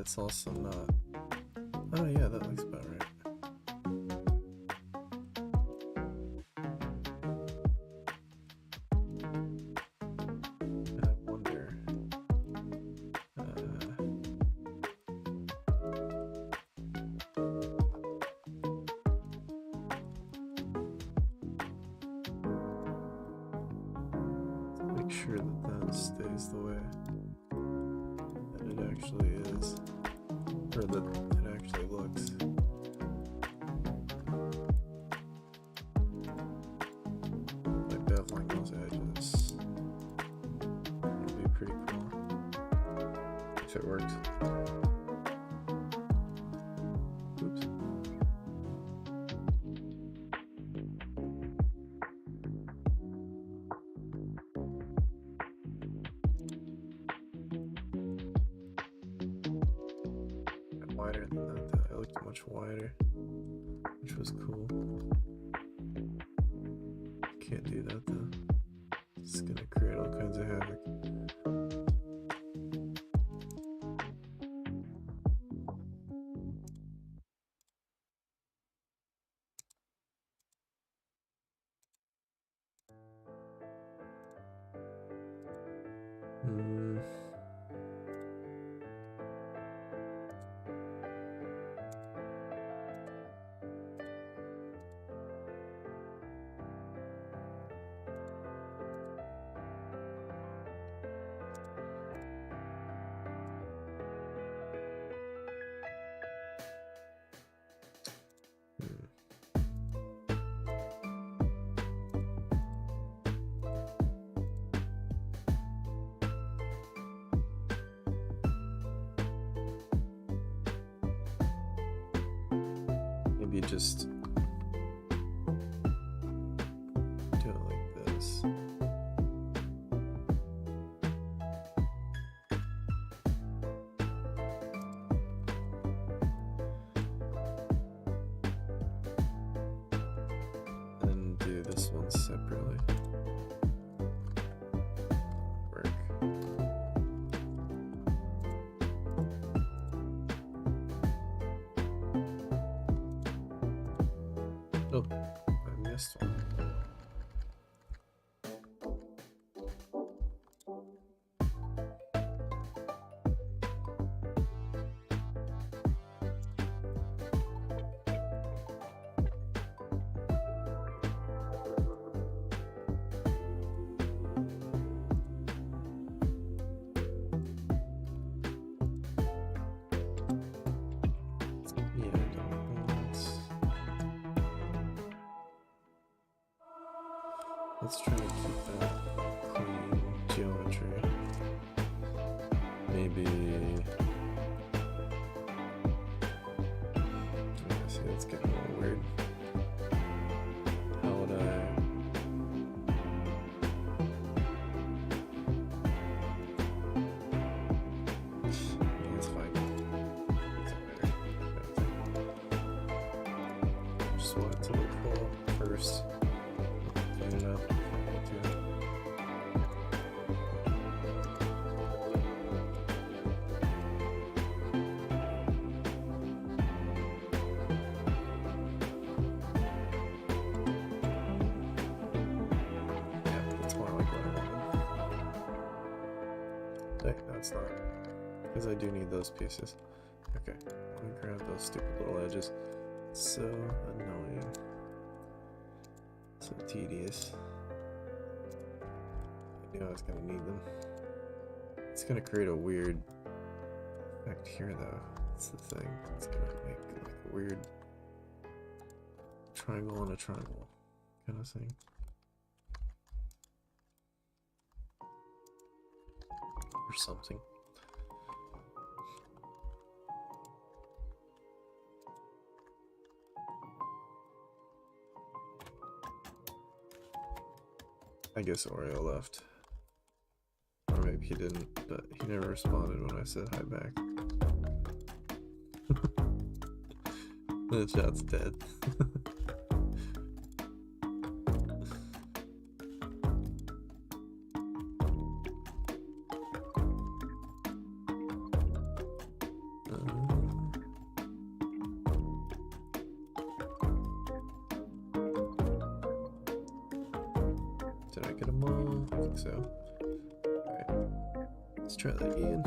it's also not. Oh yeah, that looks about right. I wonder. Make sure that stays the way that it actually is, or that it actually looks. Like beveling those edges would be pretty cool if it worked. Oops. Wider than that though. I looked much wider, which was cool. Can't do that though. It's gonna create all kinds of havoc. Maybe just do it like this. And do this one separately. Work. Oh, I missed one. Yeah, I don't want. Let's try to keep that clean geometry. Maybe. Yeah, see, that's getting a little weird. How would I? Yeah, it's fine. It's better. Just want it to look cool first. Clean it up. No, it's not. Because I do need those pieces. Okay, let me grab those stupid little edges. It's so annoying. So tedious. I knew I was going to need them. It's going to create a weird effect here, though. That's the thing. It's going to make like a weird triangle on a triangle kind of thing. Or something. I guess Oreo left. Or maybe he didn't, but he never responded when I said hi back. The chat's dead. Did I get them all? I think so. Alright. Let's try that again.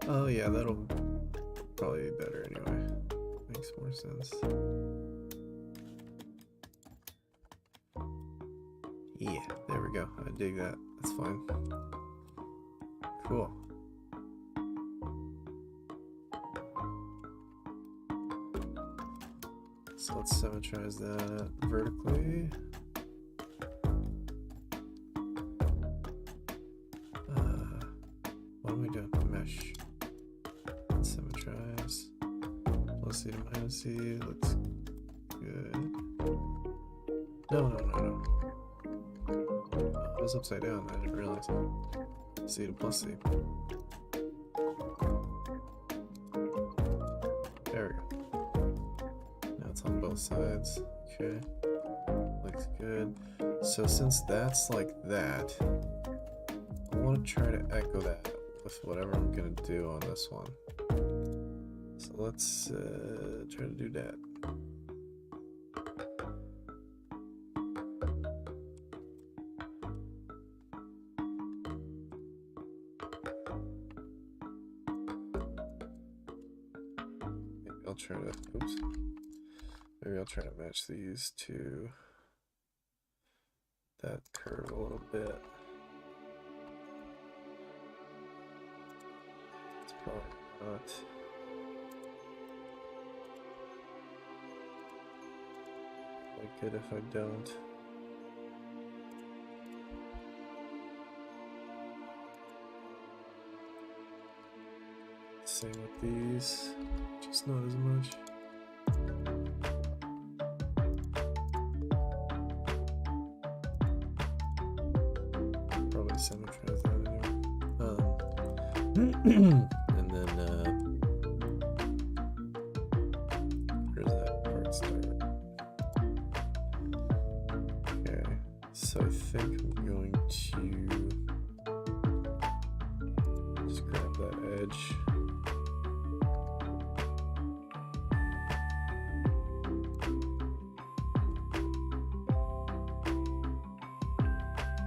Oh yeah, that'll probably be better anyway. Makes more sense. Yeah, there we go. I dig that. That's fine. Cool. So let's symmetrize that vertically. What am I doing? Mesh. Symmetrize. Plus C to minus C. Looks good. No. Oh, it was upside down. I didn't realize. C to plus C. There we go. Now it's on both sides. Okay. Looks good. So since that's like that, I want to try to echo that with whatever I'm going to do on this one. So let's try to do that. Maybe I'll try to, oops. Maybe I'll try to match these to that curve a little bit. It's probably not. Like good if I don't. Same with these, just not as much. Probably symmetrize that anyway. And then where's that part start? Okay, so I think I'm going to just grab that edge.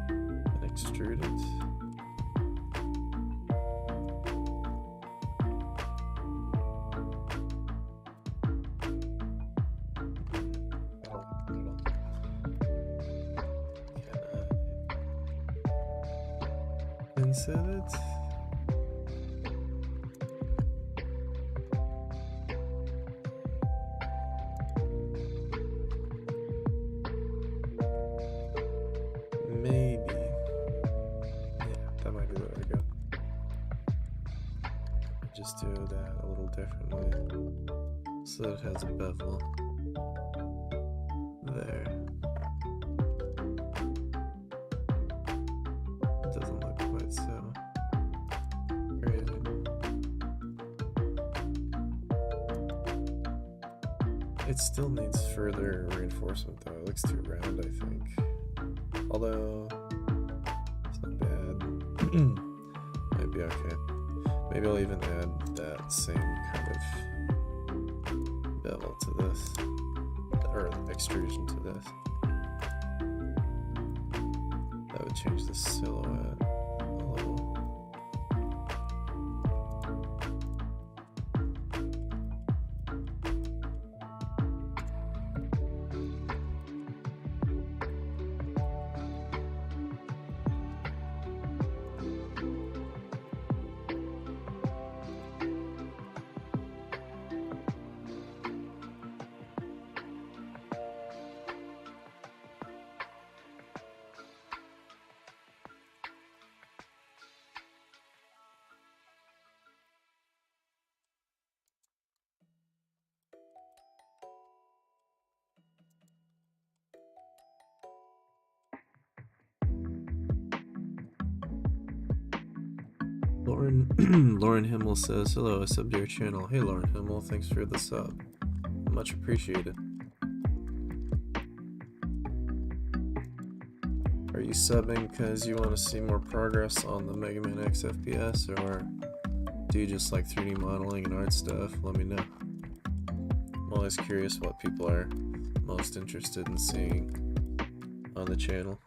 And extrude it. Inset it. Maybe. Yeah, that might be the way to go. Just do that a little differently so that it has a bevel there. It doesn't look quite so crazy. It still needs further reinforcement though. It looks too round, I think. Although it's not bad. Might be okay. Maybe I'll even add that same kind of bevel to this, or extrusion to this. That would change the silhouette a little. Lauren Himmel says, hello, I subbed to your channel. Hey Lauren Himmel, thanks for the sub. Much appreciated. Are you subbing because you want to see more progress on the Mega Man X FPS, or do you just like 3D modeling and art stuff? Let me know. I'm always curious what people are most interested in seeing. on the channel.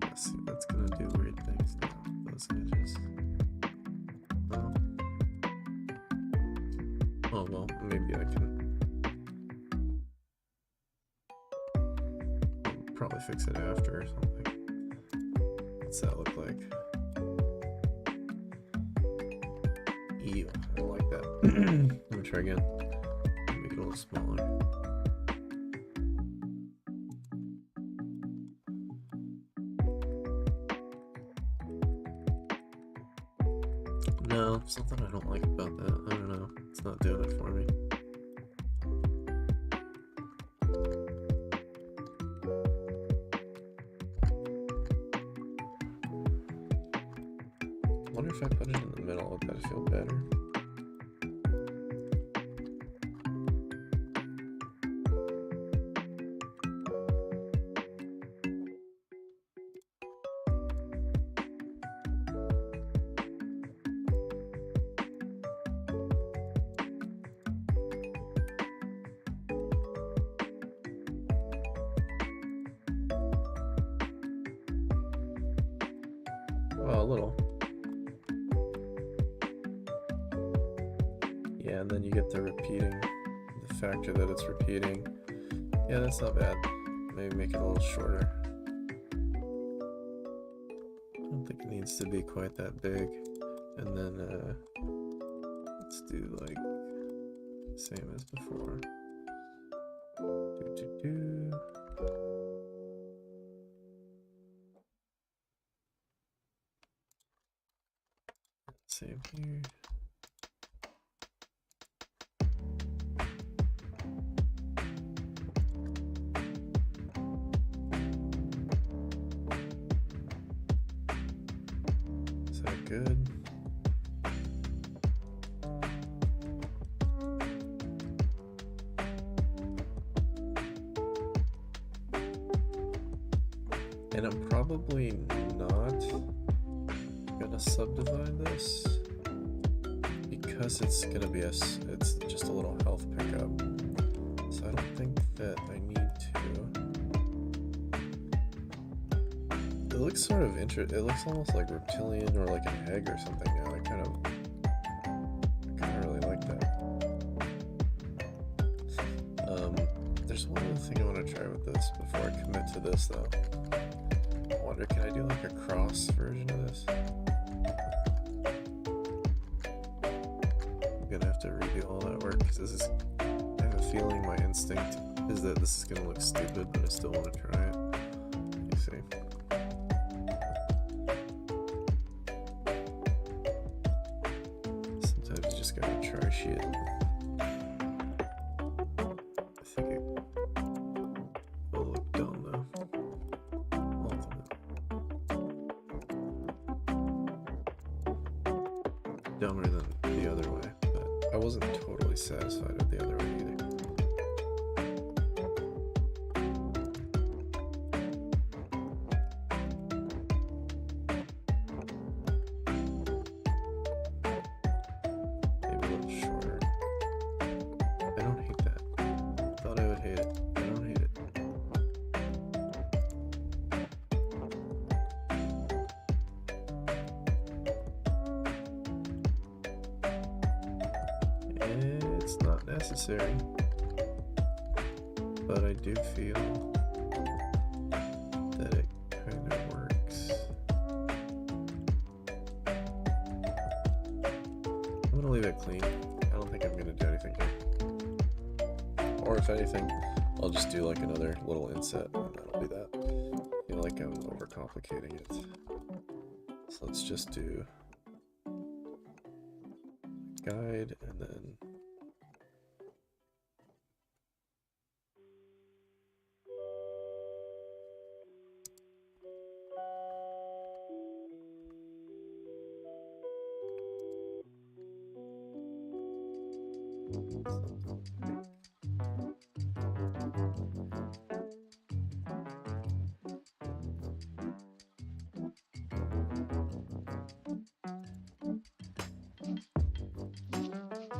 Let's see, that's gonna do weird things now. Those edges. Oh well, maybe I can probably fix it after or something. What's that look like? Ew, I don't like that. Let me try again. Make it a little smaller. No, something I don't like about that. I don't know. It's not doing it for me. I wonder if I put it in the middle, would that feel better? Well, a little. Yeah, and then you get the repeating, the factor that it's repeating. Yeah, that's not bad. Maybe make it a little shorter. I don't think it needs to be quite that big. And then let's do like same as before. Same here. Is that good? And I'm probably not gonna subdivide this because it's gonna be it's just a little health pickup, so I don't think that I need to. It looks sort of it looks almost like reptilian or like an egg or something now. I kind of really like that. There's one other thing I want to try with this before I commit to this though. I wonder, can I do like a cross version of this? I'm gonna have to redo all that work because this is, I have a feeling my instinct is that this is gonna look stupid, but I still want to try it. Let me see. Sometimes you just gotta try shit. I think it will look dumb though. Dumber than the other way, but I wasn't totally satisfied with the other way either. Maybe a little shorter. I don't hate that. Thought I would hate it. I don't hate it. It's not necessary, but I do feel that it kind of works. I'm gonna leave it clean. I don't think I'm gonna do anything here. Or if anything, I'll just do like another little inset and that'll be that. I feel like I'm overcomplicating it. So let's just do guide and then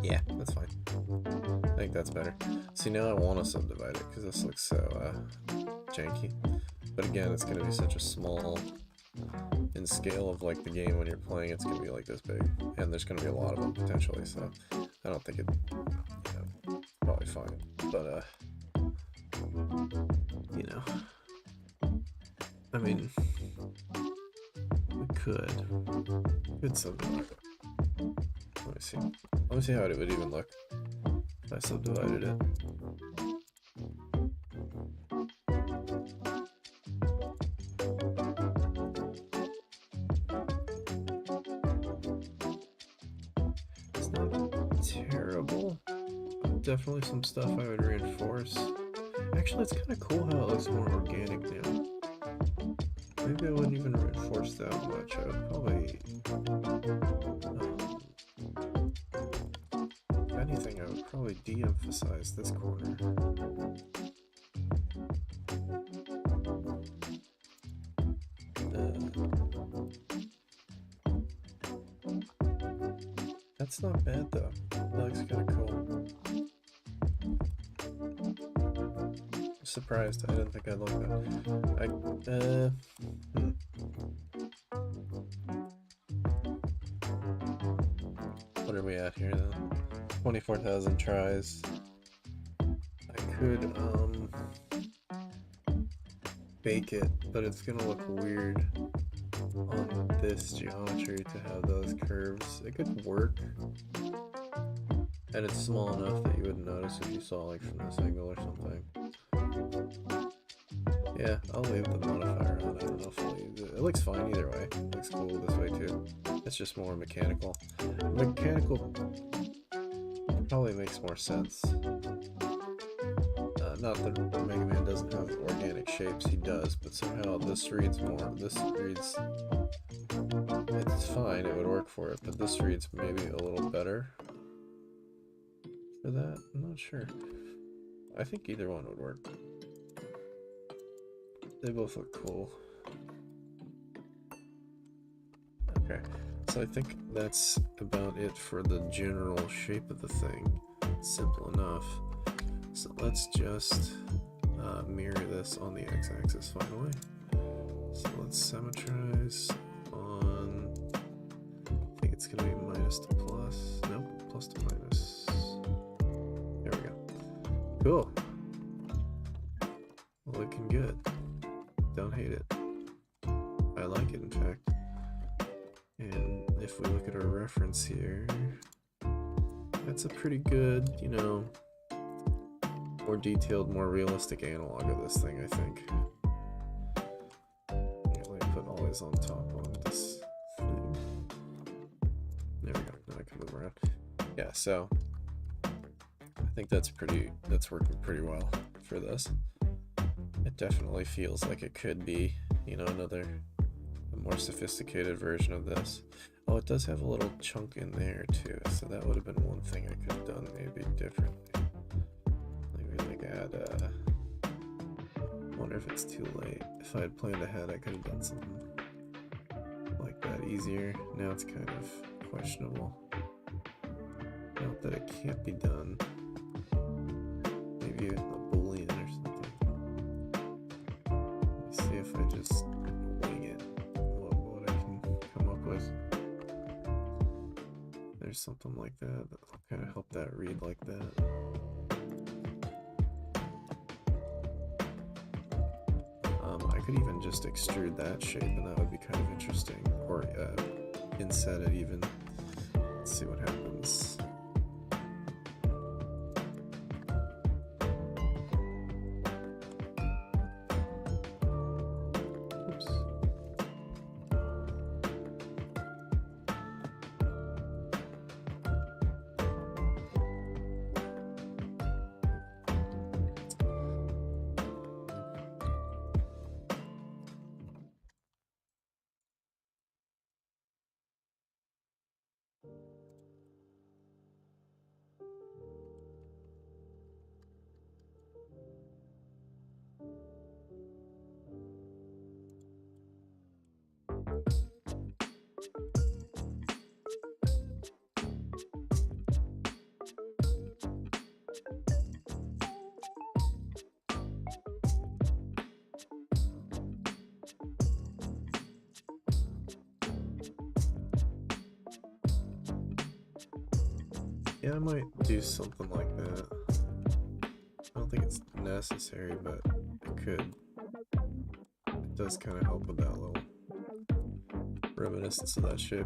Yeah, that's fine. I think that's better. See, now I want to subdivide it because this looks so janky. But again, it's going to be such a small, in scale of like the game when you're playing, it's going to be like this big. And there's going to be a lot of them potentially, so I don't think it, you know, probably fine. But, you know, I mean, we could subdivide it. Let me see. Let me see how it would even look if I subdivided it. It's not terrible. Definitely some stuff I would reinforce. Actually, it's kind of cool how it looks more organic now. Maybe I wouldn't even reinforce that much. I would probably, if anything, I would probably de-emphasize this corner. That's not bad though. That looks kind of cool. I'm surprised. I didn't think I'd like that. What are we at here then? 24,000 tries. I could bake it, but it's gonna look weird on this geometry to have those curves. It could work, and it's small enough that you wouldn't notice if you saw like from this angle or something. Yeah, I'll leave the modifier on. I don't know if I'll use it. It looks fine either way. It looks cool this way too. It's just more mechanical. Mechanical probably makes more sense. Not that Mega Man doesn't have organic shapes, he does, but somehow this reads more. This reads, it's fine, it would work for it, but this reads maybe a little better for that. I'm not sure. I think either one would work. They both look cool. Okay, so I think that's about it for the general shape of the thing. It's simple enough. So let's just mirror this on the x-axis finally. So let's symmetrize on, I think it's gonna be minus to plus, nope, plus to minus. There we go. Cool. Looking good. Don't hate it. I like it, in fact. And if we look at our reference here, that's a pretty good, you know, more detailed, more realistic analog of this thing, I think. Yeah, let me put always on top on this thing. There we go. Now I can move around. Yeah, so I think that's working pretty well for this. It definitely feels like it could be, you know, a more sophisticated version of this. Oh, it does have a little chunk in there too, so that would have been one thing I could have done maybe differently. Wonder if it's too late. If I had planned ahead, I could have done something like that easier. Now it's kind of questionable. Not that it can't be done. Maybe a Boolean or something. Let me see if I just wing it. What I can come up with. There's something like that that'll kind of help that read like that. I could even just extrude that shape and that would be kind of interesting, or inset it even. Let's see what happens. Oops. Yeah, I might do something like that. I don't think it's necessary, but it could. It does kind of help with that little reminiscence of that shit.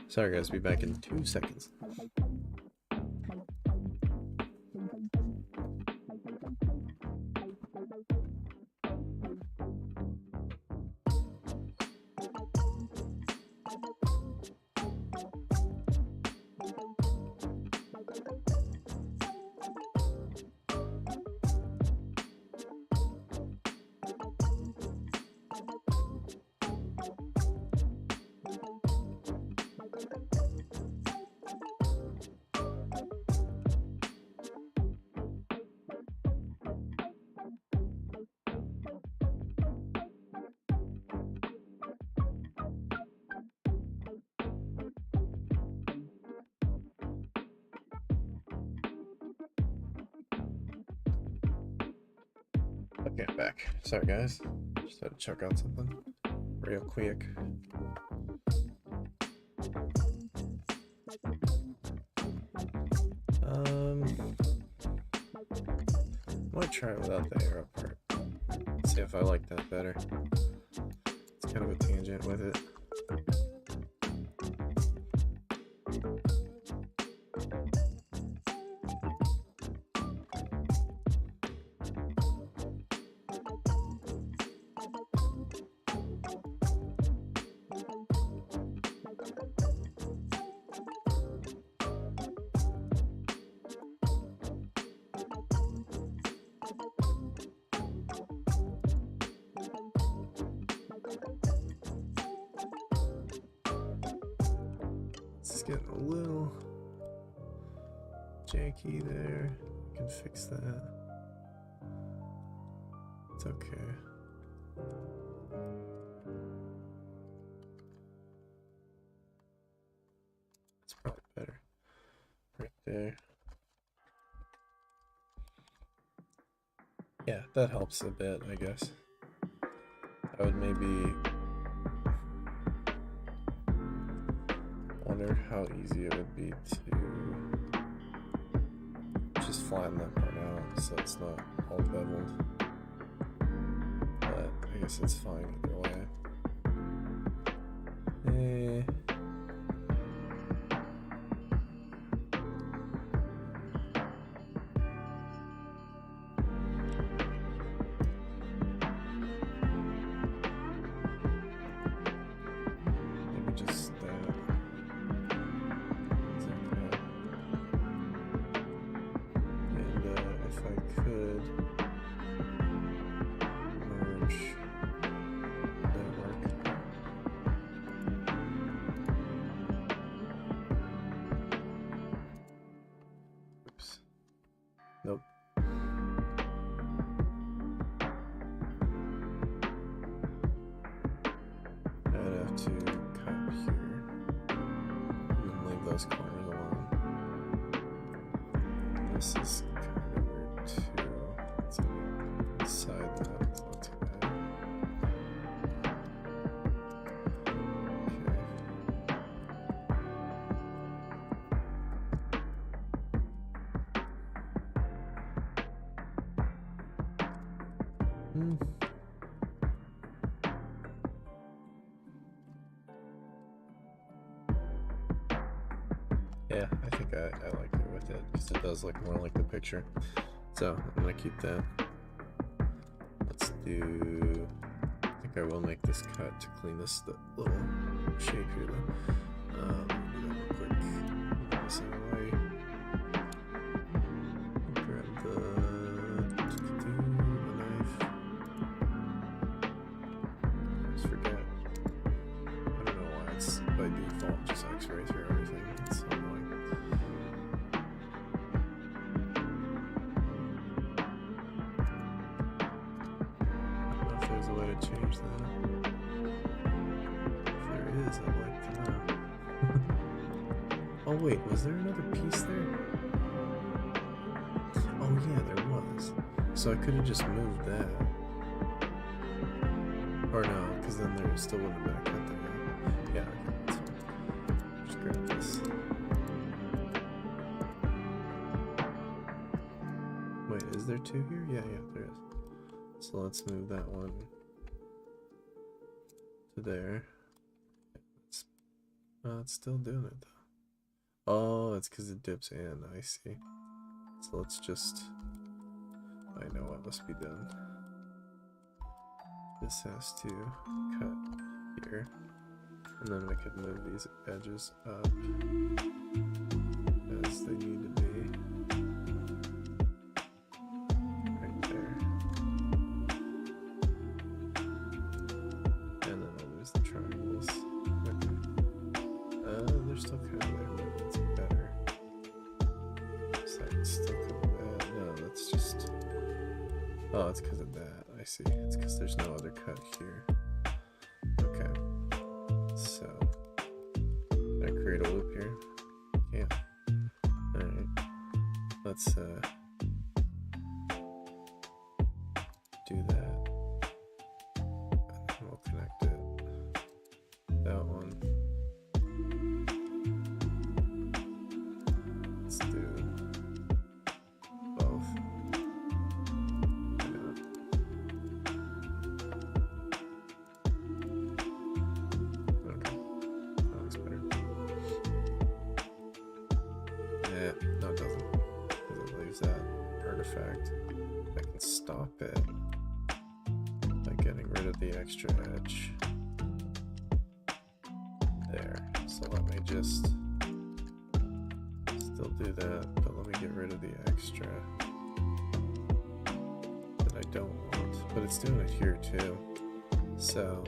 Sorry guys, be back in 2 seconds. Okay, I'm back. Sorry guys, just had to check out something real quick. Might try it without the arrow part. See if I like that better. It's kind of a tangent with it. It's getting a little janky there. I can fix that. It's okay. It's probably better. Right there. Yeah, that helps a bit, I guess. I would maybe wonder how easy it would be to just flatten that part out so it's not all beveled. But I guess it's fine either way. Maybe just if I could merge network. Oops. Nope. I'd have to cut here and then leave those corners alone. This is kind of weird too. Let's go inside that. It's not too bad. Okay. Yeah, I think I like it with it because it does look more like the picture. So I'm gonna keep that. Let's do. I think I will make this cut to clean this little shape here though. Do that real quick. Move this out of the way. Grab the knife. I just forget. I don't know why it's by default just X-ray through everything. It's so annoying. I don't know if there's a way to change that. If there is, I'd like to know. Oh wait, was there another piece there? Oh yeah, there was. So I could have just moved that. Or no, because then there still wouldn't have been a cut there. Yeah, okay. grab this. Wait, is there two here? Yeah, there is. So let's move that one to there. It's still doing it though. Oh, it's because it dips in. I see. So let's just. I know what must be done. This has to cut here, and then we can move these edges up as they need to be. Right there. And then I'll lose the triangles. Okay. They're still kind of there, but it's better. Side's still kind of bad. No, that's just. Oh, it's because of that. I see. It's because there's no other cut here. Okay. So, can I create a loop here? Yeah. Alright. Let's do that. And then we'll connect it. That one. Let's do both. No, it doesn't. Because it leaves that artifact. I can stop it by getting rid of the extra edge. There. So let me just still do that, but let me get rid of the extra that I don't want. But it's doing it here too. So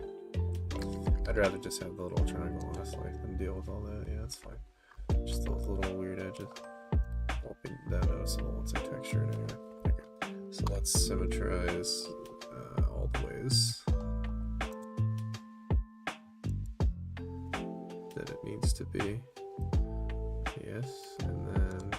I'd rather just have the little triangle honestly than deal with all that. Yeah, that's fine. Just those little weird edges. Won't be that noticeable once I texture it anyway. Okay. So let's symmetrize all the ways that it needs to be. Yes, and then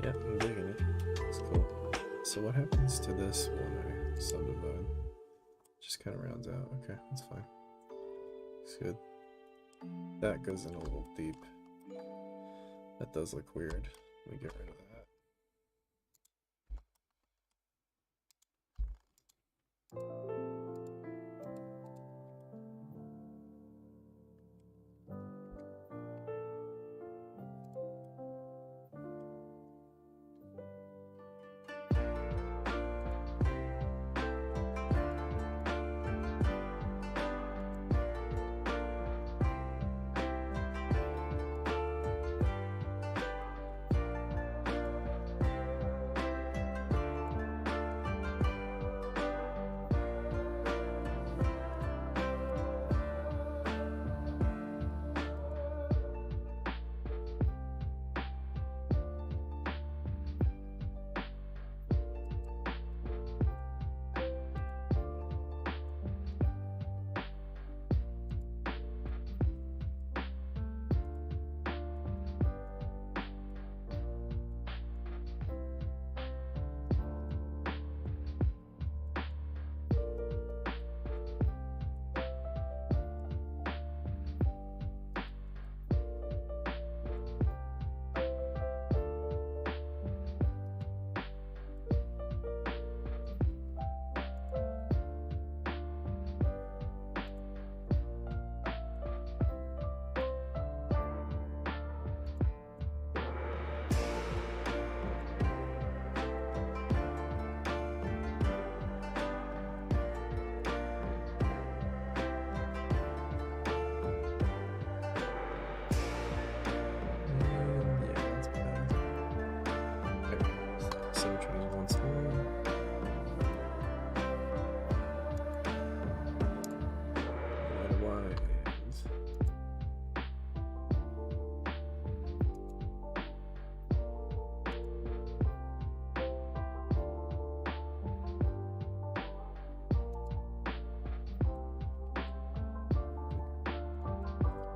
I'm digging it. It's cool. So what happens to this when I subdivide? Just kind of rounds out. Okay, that's fine. Looks good. That goes in a little deep. That does look weird. Let me get rid of that.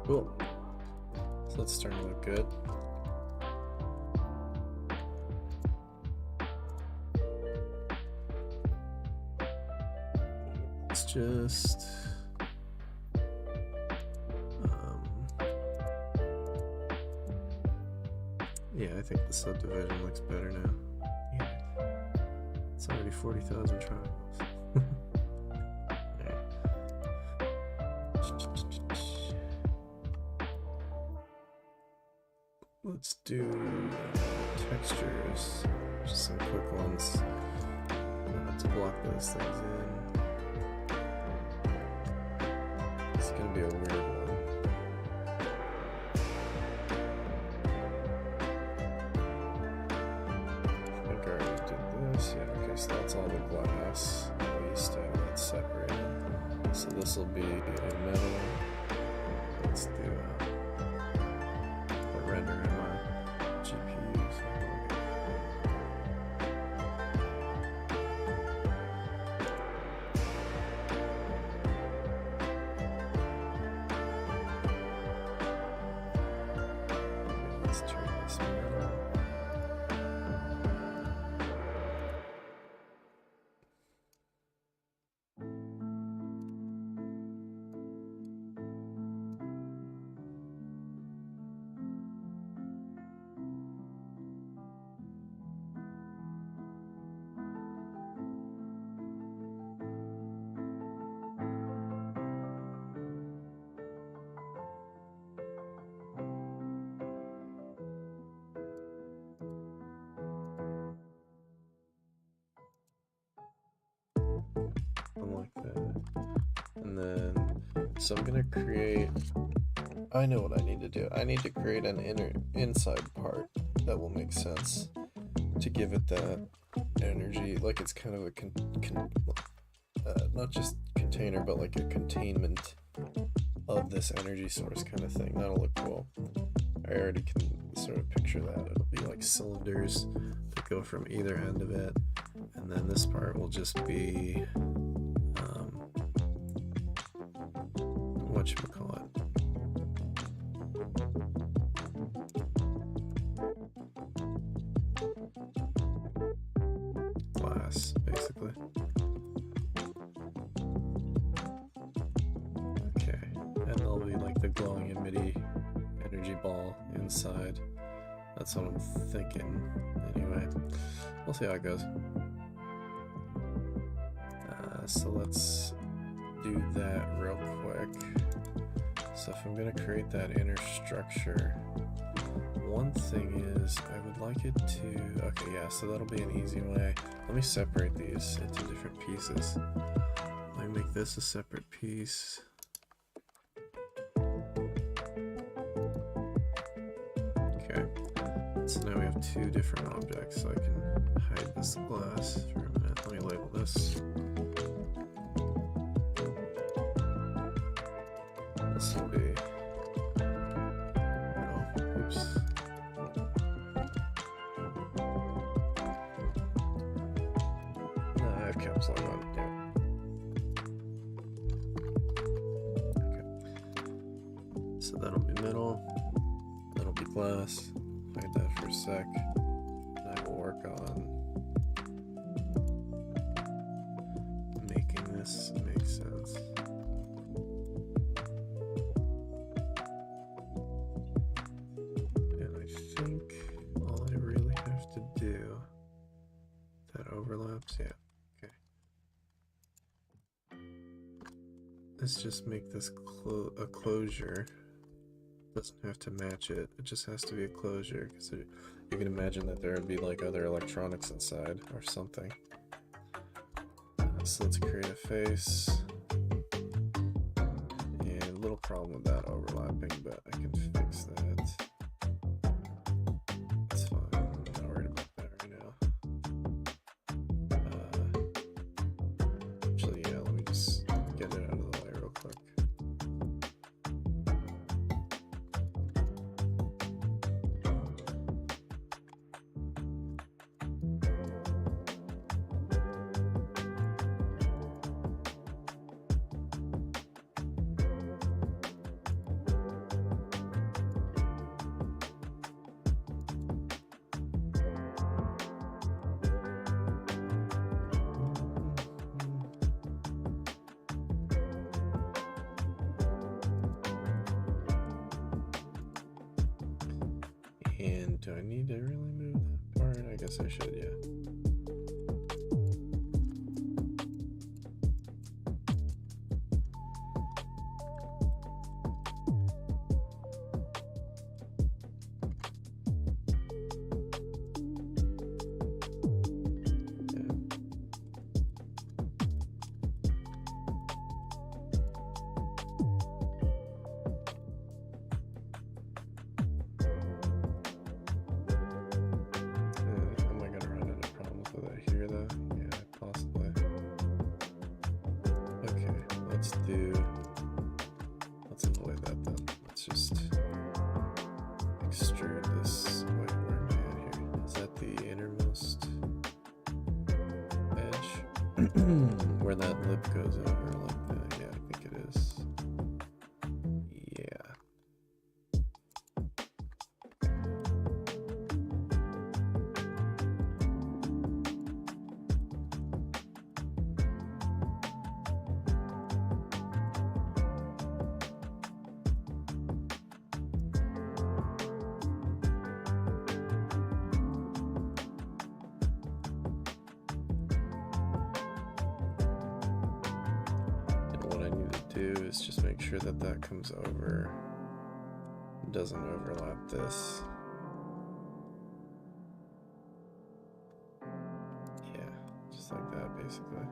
Cool. So that's starting to look good. Let's just yeah, I think the subdivision looks better now. Yeah. It's already 40,000 triangles. Let's do textures, just some quick ones to block those things in. It's gonna be a weird one. I think I already did this. Yeah, okay, so that's all the glass. At least that's separated. So this will be a metal. Let's do a render in my GPU. Let's turn this metal. Like that. And then, so I'm gonna create, I know what I need to do. I need to create an inside part that will make sense to give it that energy, like it's kind of a not just container, but like a containment of this energy source kind of thing. That'll look cool. I already can sort of picture that. It'll be like cylinders that go from either end of it, and then this part will just be whatchamacallit, glass, basically. Okay, and there'll be like the glowing emitty energy ball inside. That's what I'm thinking. Anyway, we'll see how it goes. So let's do that real quick. So if I'm gonna create that inner structure, one thing is I would like it to, okay, yeah, so that'll be an easy way. Let me separate these into different pieces. Let me make this a separate piece. Okay, so now we have two different objects, so I can hide this glass for a minute. Let me label this. This will be, oh, oops. No, I have caps lock on, yeah. Okay. So that'll be metal, that'll be glass. Hide that for a sec. And I will work on making this make sense. Overlaps, yeah, okay. Let's just make this a closure. Doesn't have to match it, it just has to be a closure, because you can imagine that there would be like other electronics inside or something. So let's create a face. And a little problem with that overlapping, but I can fix that. It's fine, I'm not worried about that right now. Actually, yeah, let me just get it out of the way real quick. And do I need to really move that part? I guess I should, yeah. Let's avoid that then. Let's just extrude this. Wait, where am I at here? Is that the innermost edge? Where that lip goes over like that? Yeah, I think it is. Yeah. Is just make sure that that comes over, doesn't overlap this. Yeah, just like that basically.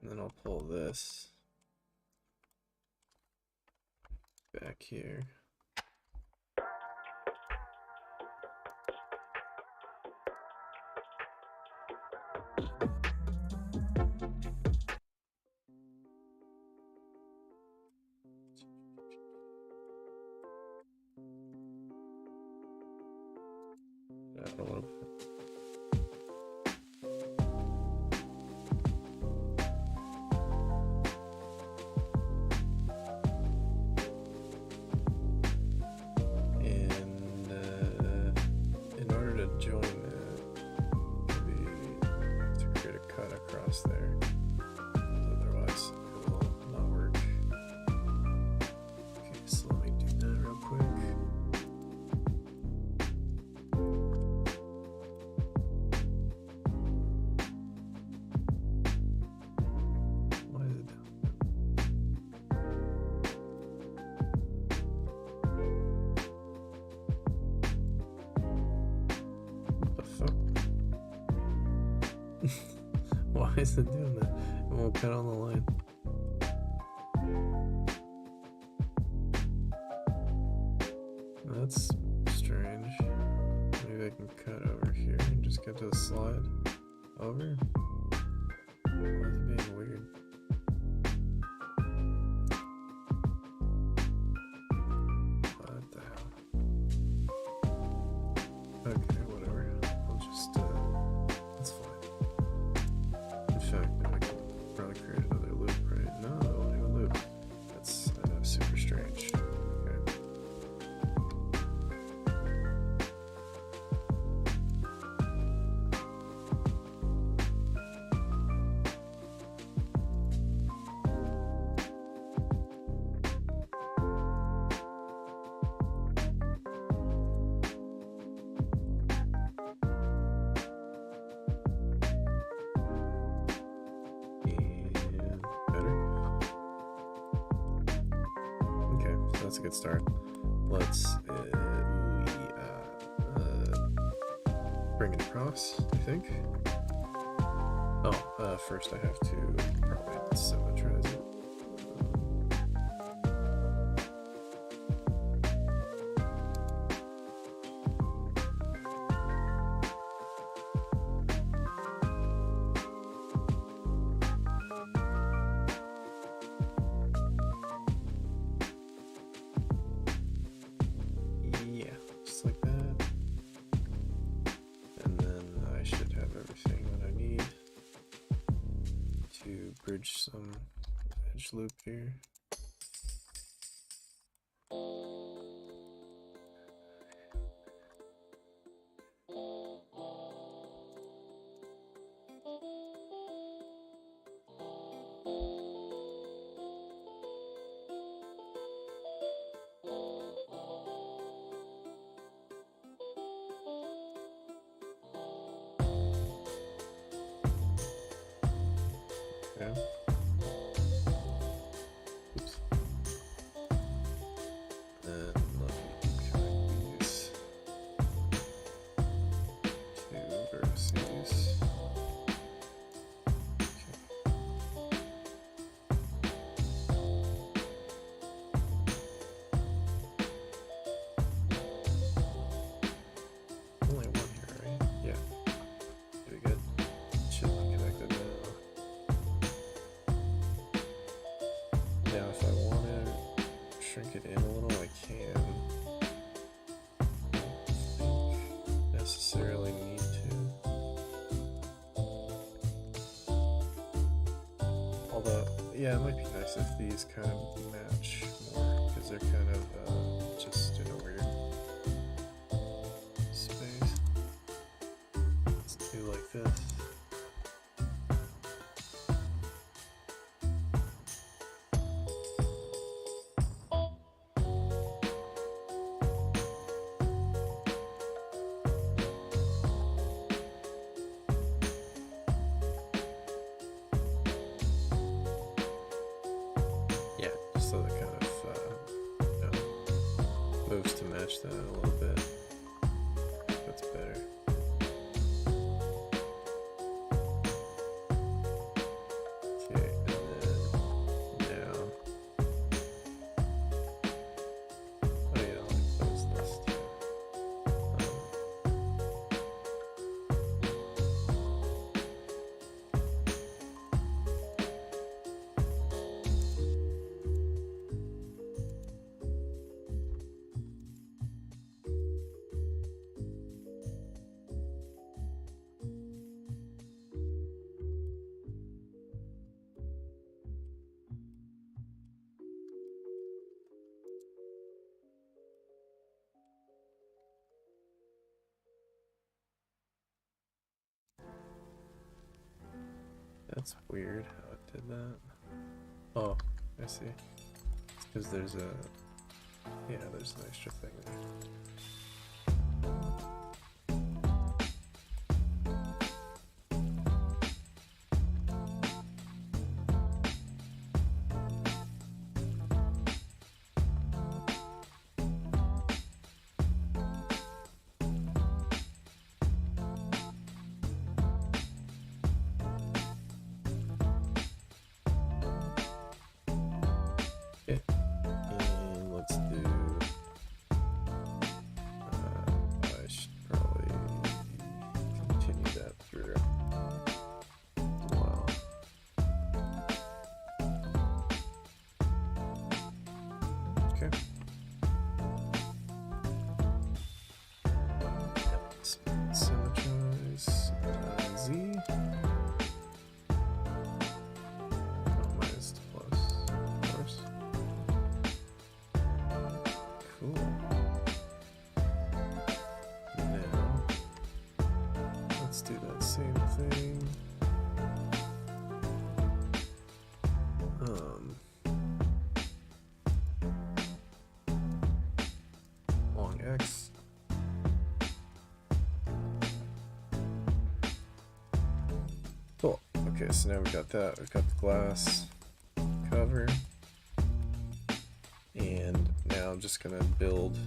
And then I'll pull this back here. A little bit. And in order to join that, maybe have to create a cut across there. Otherwise, it will not work. Okay, so let me do that real quick. Why is it doing that? It won't cut on the line. That's strange. Maybe I can cut over here and just get to the slide over. Why is it being weird? What the hell? Okay, whatever. I'll just, that's fine. In fact, I can probably create another loop, right? No, it won't even loop. That's super strange. Okay. That's a good start. Let's bring it across, I think. Oh, first I have to probably symmetrize it. Bridge some edge loop here. Okay. Oops. And let me connect these two vertices. Only one here, right? Yeah. Pretty good. Should be connected now. Now, if I want to shrink it in a little, I can. I don't think necessarily need to. Although, yeah, it might be nice if these kind of match more, because they're kind of just in a weird space. Let's do like this. Yeah, just so that kind of moves to match that a little bit. That's better. Okay, and then now. Oh yeah, I'll close this too. That's weird how it did that. Oh, I see. It's because there's a... Yeah, there's an extra thing there. Okay, and let's do... I should probably continue that through a while. Okay. Symmetrize Z. Oh, minus plus, of course. Cool. Now, let's do that same thing. Long X. Cool. Okay, so now we got that. We've got the glass cover. And now I'm just gonna build,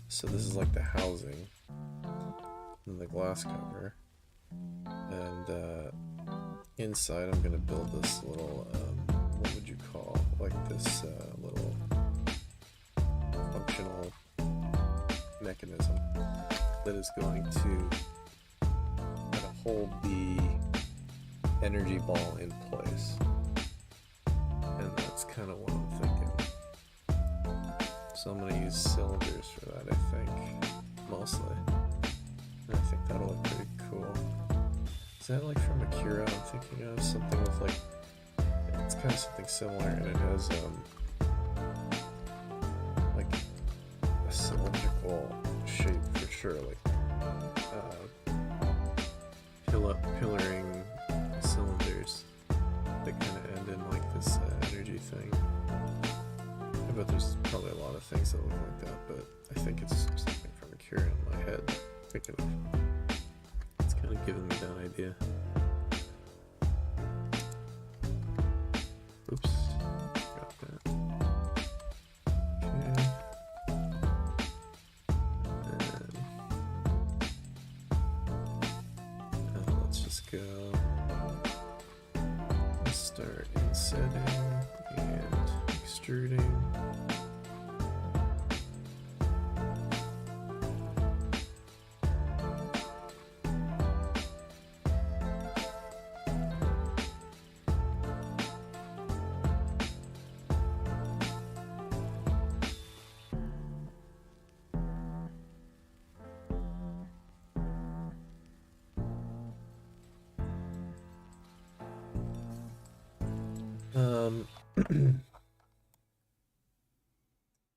so this is like the housing and the glass cover, and inside I'm gonna build this little what would you call, like this little functional mechanism that is going to kind of hold the energy ball in place, and that's kind of what I'm thinking. So I'm going to use cylinders for that, I think, mostly. And I think that'll look pretty cool. Is that like from Akira I'm thinking of? Something with like, it's kind of something similar, and it has like a cylindrical shape for sure, like pillaring cylinders that kind of end in like this energy thing. I bet there's probably a lot of things that look like that, but I think it's something from Akira in my head. Thinking of, it's kind of giving me that idea. Oops. Got that. Okay. And let's just go. Let's start insetting and extruding.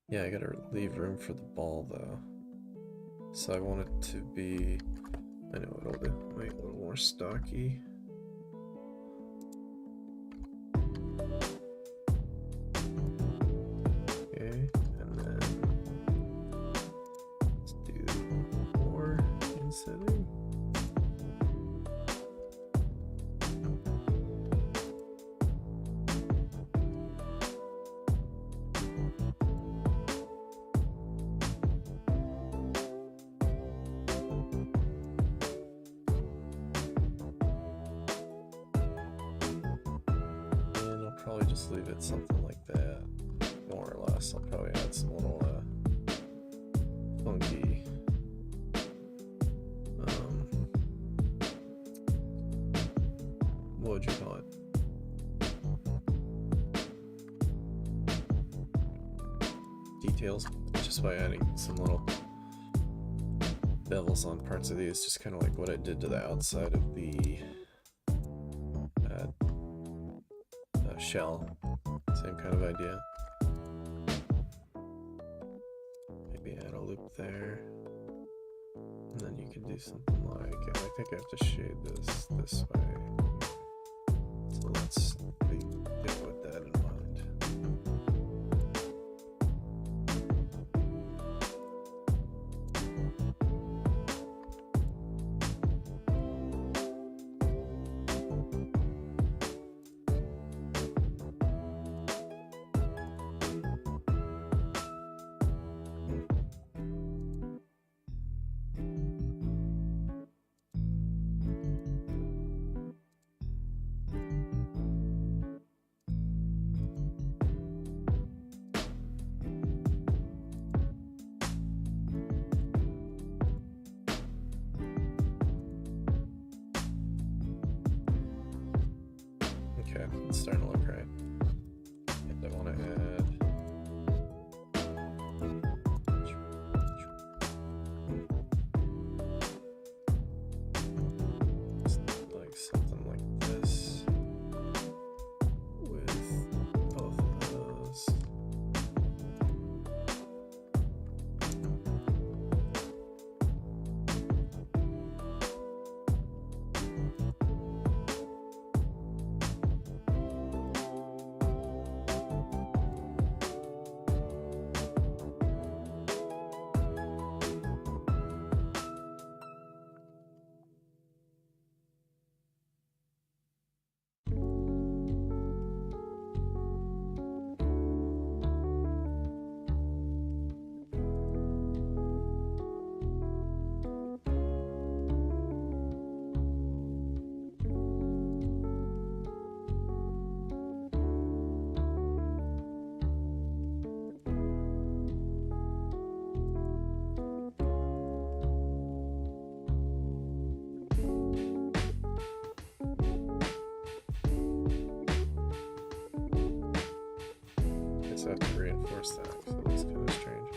Yeah, I gotta leave room for the ball though. So I want it to be, I know it'll do, wait, a little more stocky. Okay, and then let's do more insetting. Probably just leave it something like that, more or less. I'll probably add some little funky what would you call it? Details, just by adding some little bevels on parts of these, just kind of like what I did to the outside of the shell. Same kind of idea. Maybe add a loop there. And then you can do something like, I think I have to shade this way. So let's go with that in mind. Okay, it's starting to look right. And I want to add like something like this with both of those. I have to reinforce that, so that's kind of strange.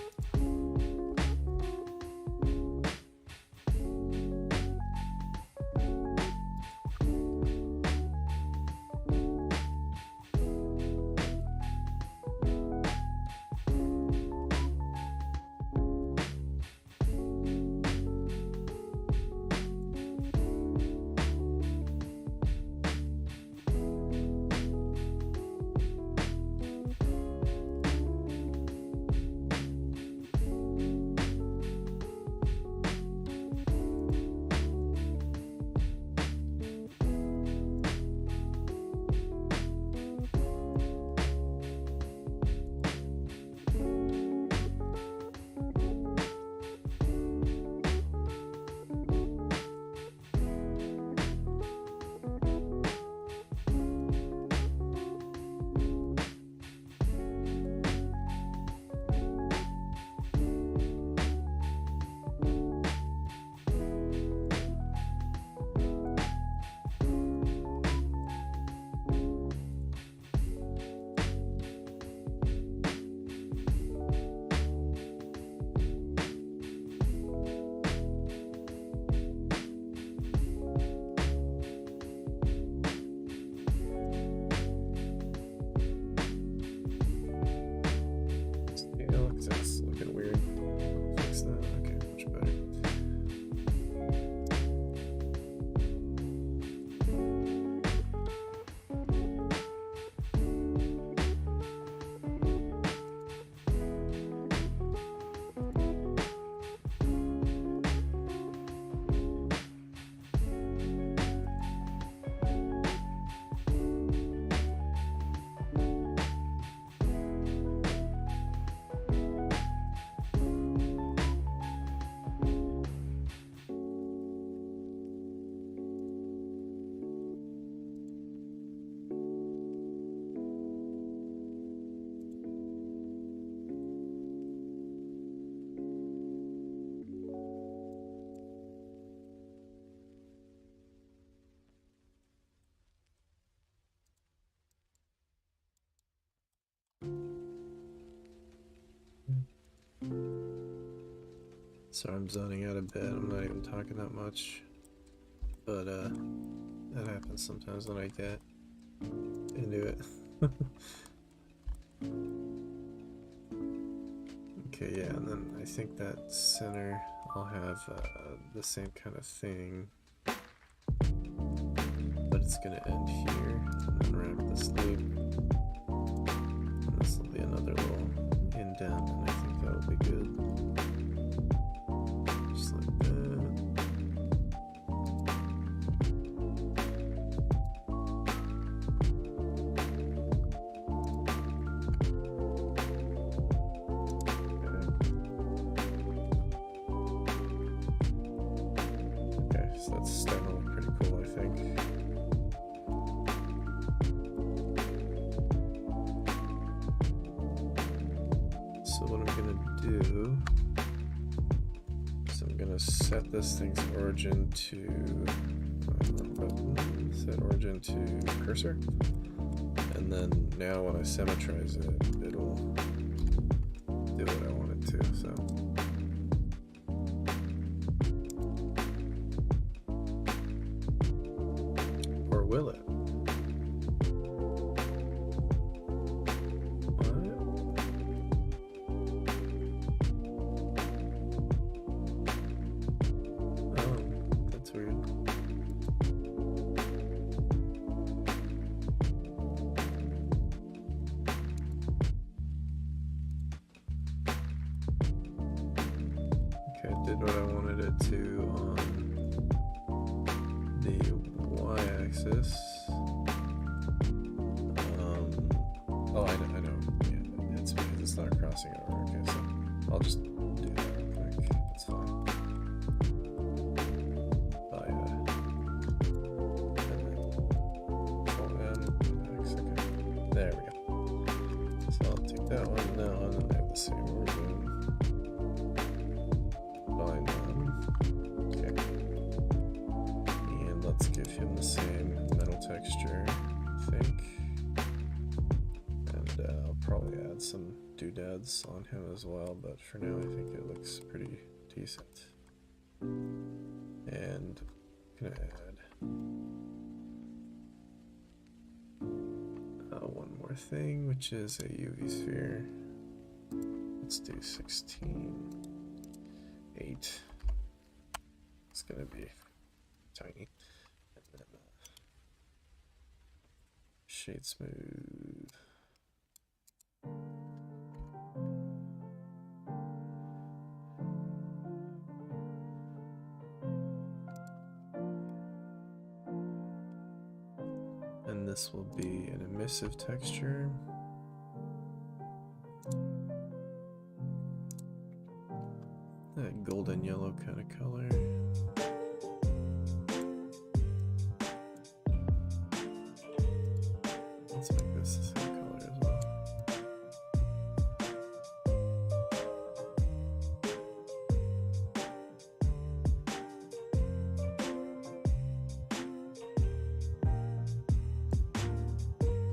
Sorry, I'm zoning out a bit. I'm not even talking that much. But, that happens sometimes when I get into it. Okay, yeah, and then I think that center, I'll have the same kind of thing. But it's gonna end here, and then wrap this loop. And this will be another little indent, and I think that'll be good. Just like that. Okay, so that's starting to look pretty cool, I think. So what I'm gonna do is I'm gonna set this thing's origin to set origin to cursor, and then now when I symmetrize it, it'll do what I want it to. So or will it? Did what I wanted it to on the y-axis. Oh, I know. Yeah, it's because it's not crossing over. Okay, so I'll just do that real quick. That's fine. There we go. So I'll take that one now, and then I have the same origin. Okay. And let's give him the same metal texture, I think. And I'll probably add some doodads on him as well, but for now I think it looks pretty decent. And I'm gonna add one more thing, which is a UV sphere. Let's do 16. 8. It's gonna be tiny, and then shade smooth. And this will be an emissive texture. That golden yellow kind of color. Let's make this the same color as well.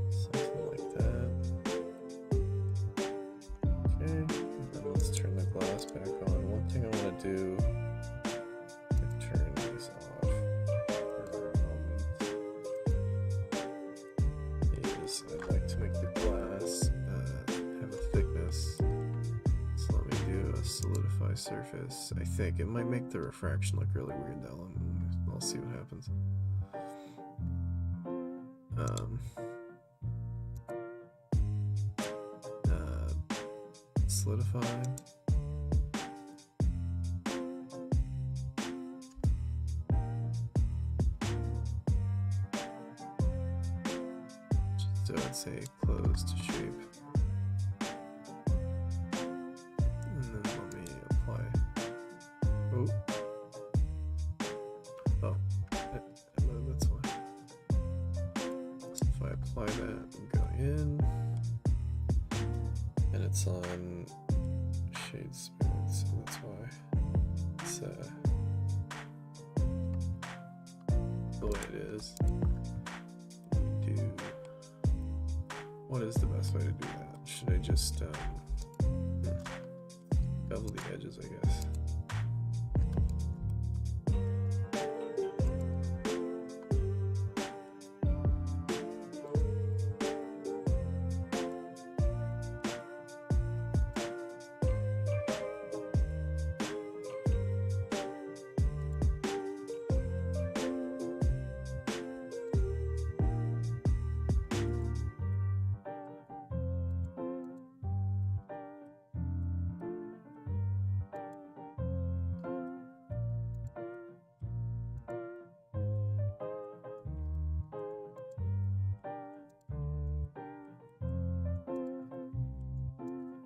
Something like that. Okay, and then let's turn the glass back on. One thing I want to do is turn these off for a moment. Is I'd like to make the glass have a thickness. So let me do a solidify surface. I think it might make the refraction look really weird though. I'll see what happens. Solidify. So I'd say close to shape. And then let me apply. Oh. That's why. So if I apply that and go in, and it's on shade smooth, so that's why it's the way it is. What is the best way to do that? Should I just bevel the edges, I guess?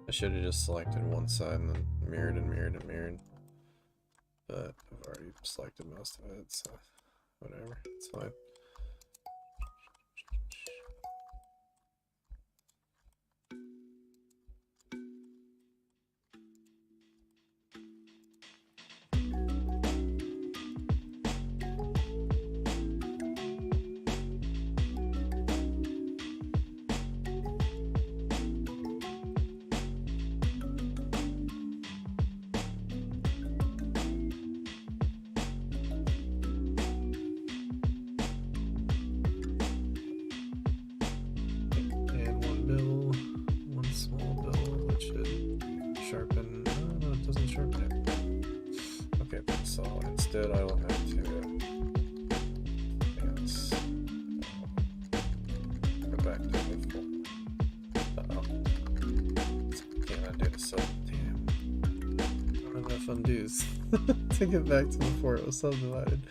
I should have just selected one side and then mirrored and mirrored and mirrored. But I've already selected most of it, so whatever, it's fine. Sharpen. No, it doesn't sharpen it. Okay, so instead I will have to go back to the full. Uh-oh. Can't undo the sub. Damn. I don't have enough undos to get back to before it was subdivided.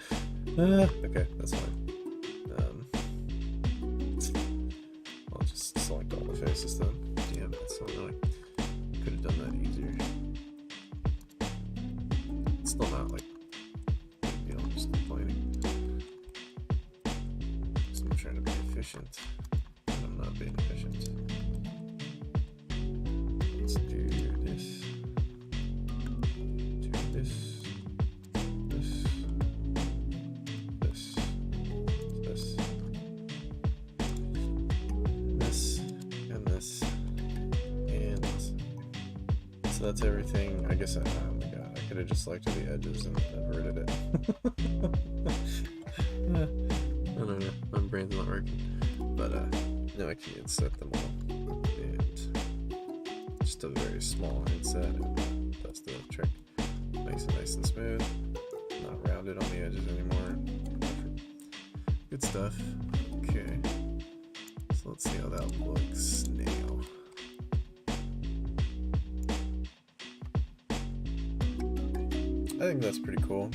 Okay, that's fine. I'll just select all the faces then. Damn, that's so annoying. Could have done that easier. It's still not like big deal, I'm just complaining. So I'm trying to be efficient, but I'm not being efficient. Let's do this. Do this. This. This. This. This. And this. And this. So that's everything. I guess oh my god, I could have just selected the edges and averted it. I don't know, my brain's not working. But now I can insert them all. And just a very small inset, and that's the trick. Makes it nice and smooth. Not rounded on the edges anymore. Good stuff. Okay. So let's see how that looks now. I think that's pretty cool.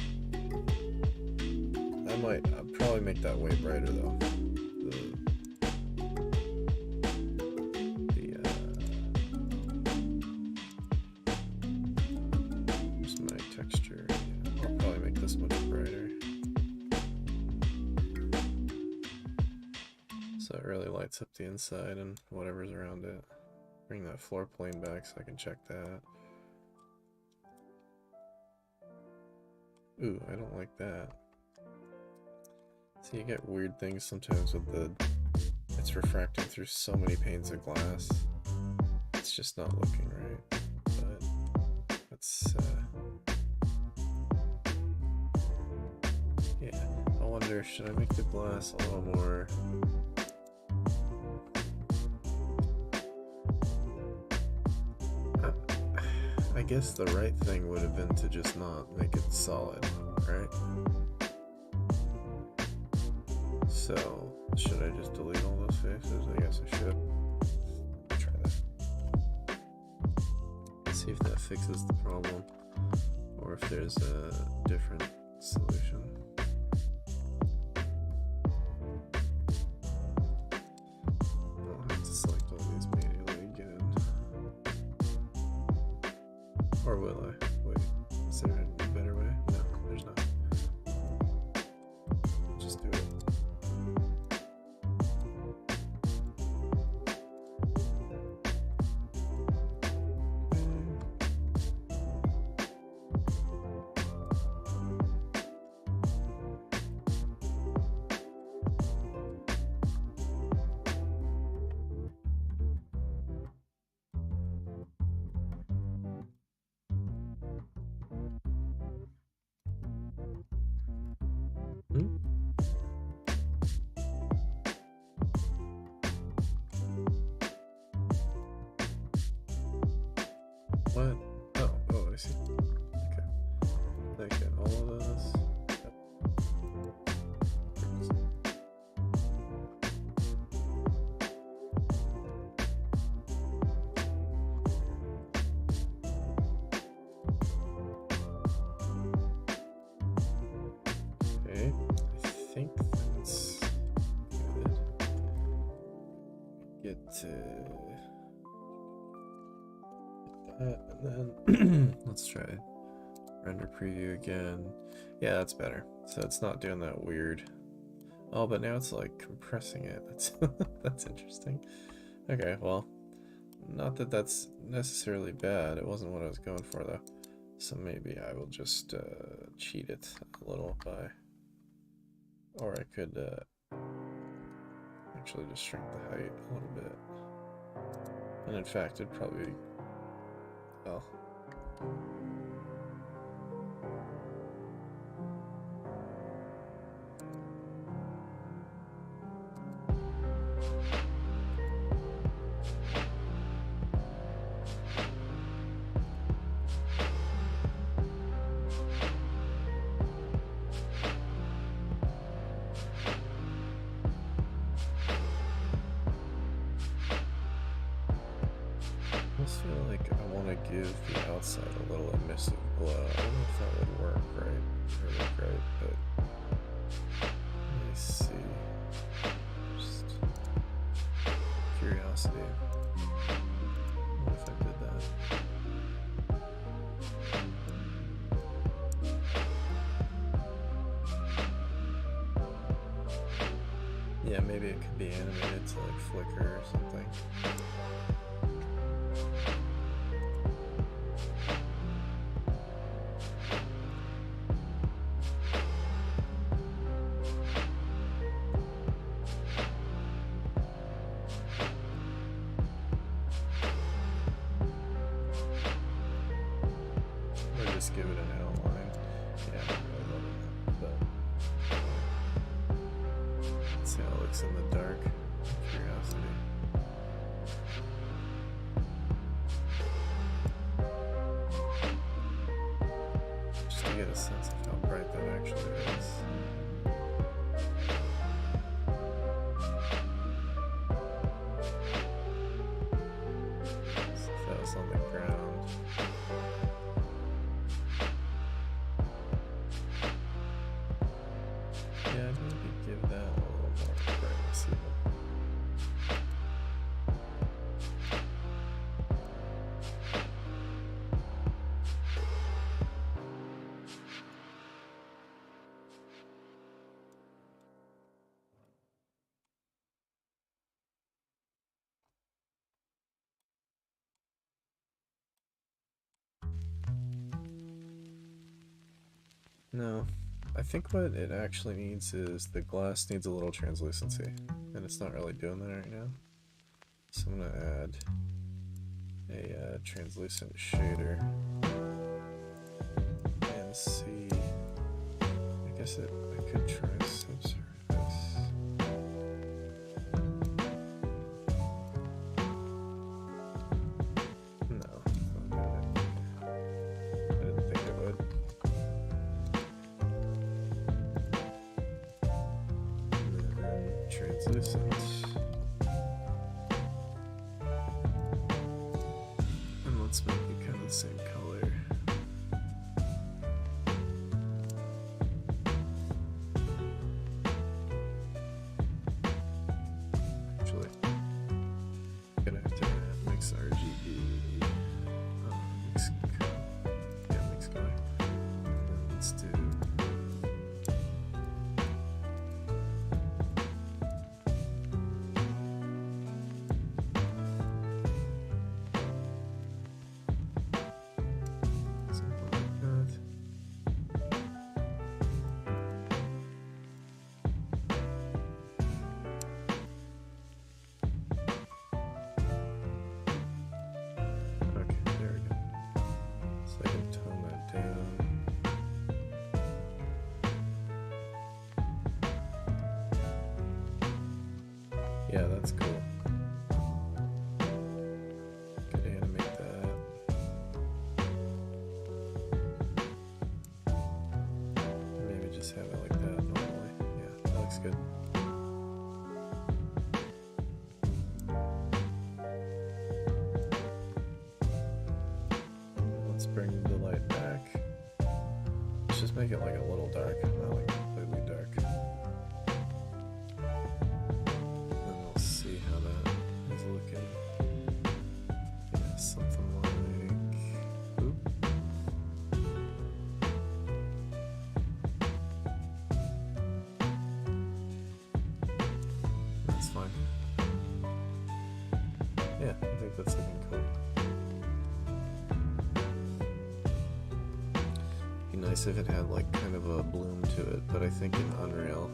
I'll probably make that way brighter though. Where's my texture? Yeah, I'll probably make this much brighter. So it really lights up the inside and whatever's around it. Bring that floor plane back so I can check that. Ooh, I don't like that. See, you get weird things sometimes with it's refracting through so many panes of glass. It's just not looking right. But let's, yeah, I wonder, should I make the glass a little more... I guess the right thing would have been to just not make it solid, right? So, should I just delete all those faces? I guess I should. Try that. See if that fixes the problem, or if there's a different solution. I'll have to select all these manually again. Or will I? Wait, is there a better way? No, there's not. Just do it. What? Oh, I see. Okay. Did I get all of those? Yep. Okay, I think that's good. Get to... And then let's try render preview again. Yeah, that's better. So it's not doing that weird. Oh, but now it's like compressing it. That's that's interesting. Okay, well, not that that's necessarily bad. It wasn't what I was going for though. So maybe I will just cheat it a little by, or I could actually just shrink the height a little bit. And in fact, it'd probably, well, I almost feel like I want to give the outside a little emissive glow. I don't know if that would work right, or look right, but let me see. Just curiosity. What if I did that? Yeah, maybe it could be animated to like flicker or something. Or just give it an outline. Yeah, I'm really loving that, but let's see how it looks in the dark. Curiosity. Just to get a sense of how bright that actually is. So if that was on the ground. Yeah, I'd maybe give that a little more brightness even. No, I think what it actually needs is the glass needs a little translucency, and it's not really doing that right now. So I'm gonna add a translucent shader and see. I guess I could try subsurface. No, I didn't think it would. Translucent. And let's make it kind of the same color. Actually, I'm gonna have to mix RGB. Mix color. And let's do. Yeah, that's cool. Could animate that. Maybe just have it like that normally. Yeah, that looks good. Let's bring the light back. Let's just make it like a little dark, not like completely dark. Looking. Yeah, something like Yeah, I think that's looking cool. Be nice if it had like kind of a bloom to it, but I think in Unreal,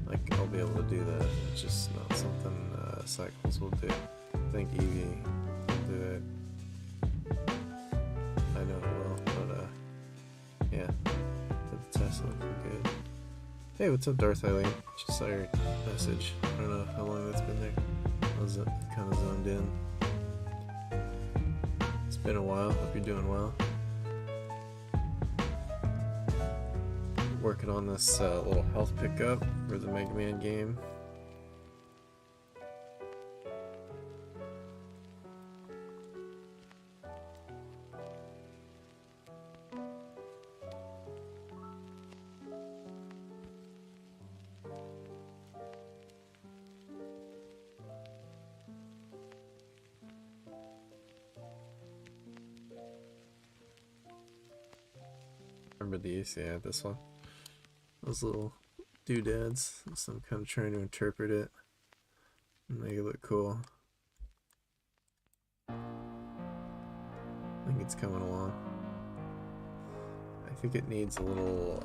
like I'll be able to do that. It's just not something Cycles will do. I think Eevee will do it. I know it will, but yeah, the test looking good. Hey, what's up, Darth Eileen? Just saw your message. I don't know how long that's been there. I was kind of zoned in. It's been a while. Hope you're doing well. Working on this little health pickup for the Mega Man game. Remember these? Yeah, this one. Those little doodads. So I'm kind of trying to interpret it and make it look cool. I think it's coming along. I think it needs a little,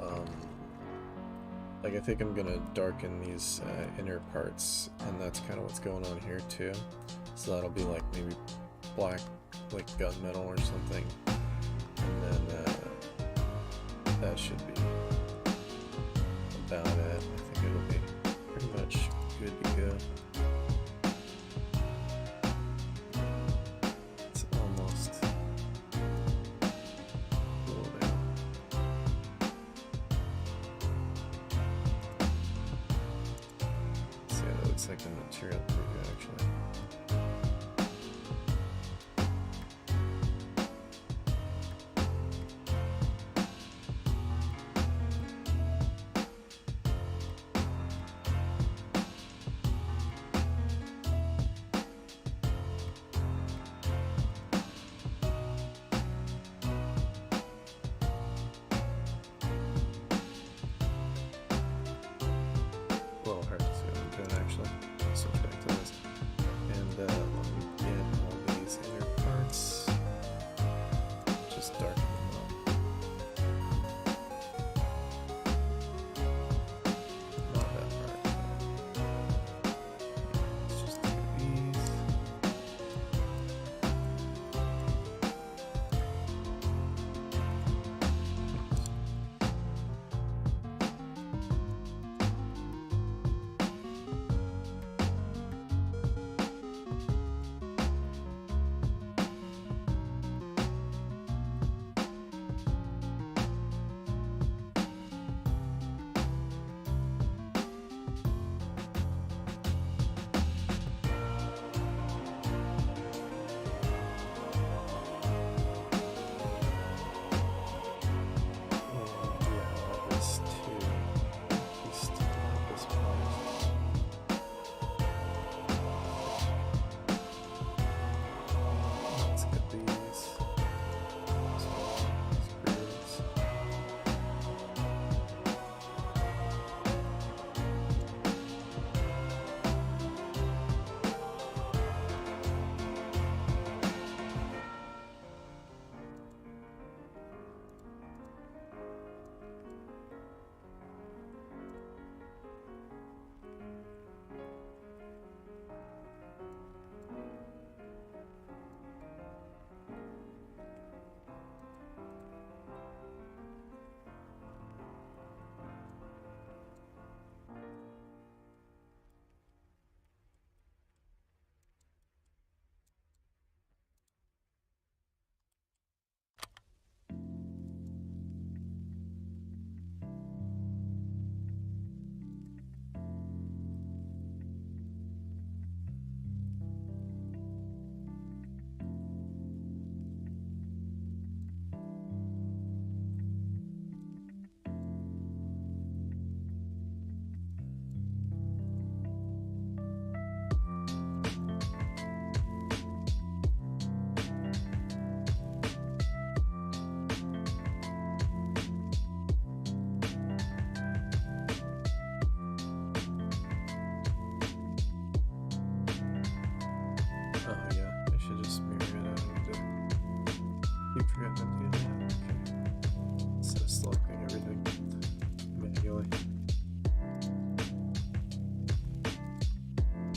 like I think I'm gonna darken these inner parts, and that's kind of what's going on here too. So that'll be like maybe black, like gunmetal or something, and then that should be about it. I think it'll be pretty much good to go. It's almost cool now. See how that looks like the material preview actually. A little hard to see what I'm doing actually. Switch back to this. And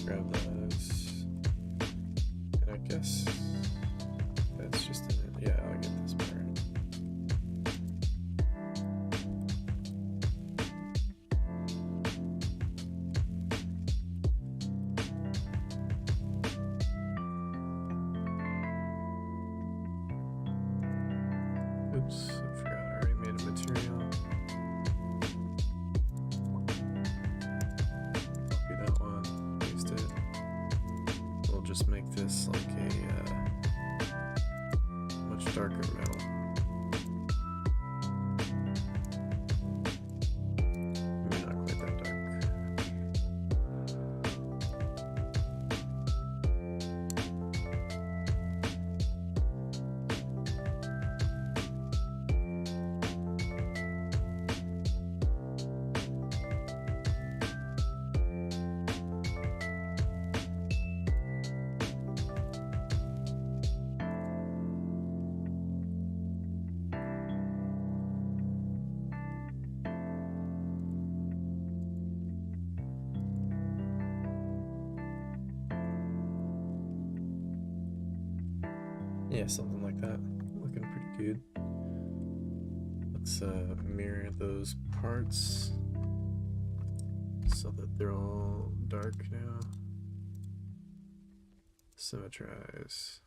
grab those. And I guess that's just in it. Yeah, I'll get this part. Oops, I forgot I already made a material. Copy that one, paste it. We'll just make this like a much darker metal. Maybe not quite that dark. Yeah, something like that. Looking pretty good. Let's mirror those parts so that they're all dark now. Symmetrize.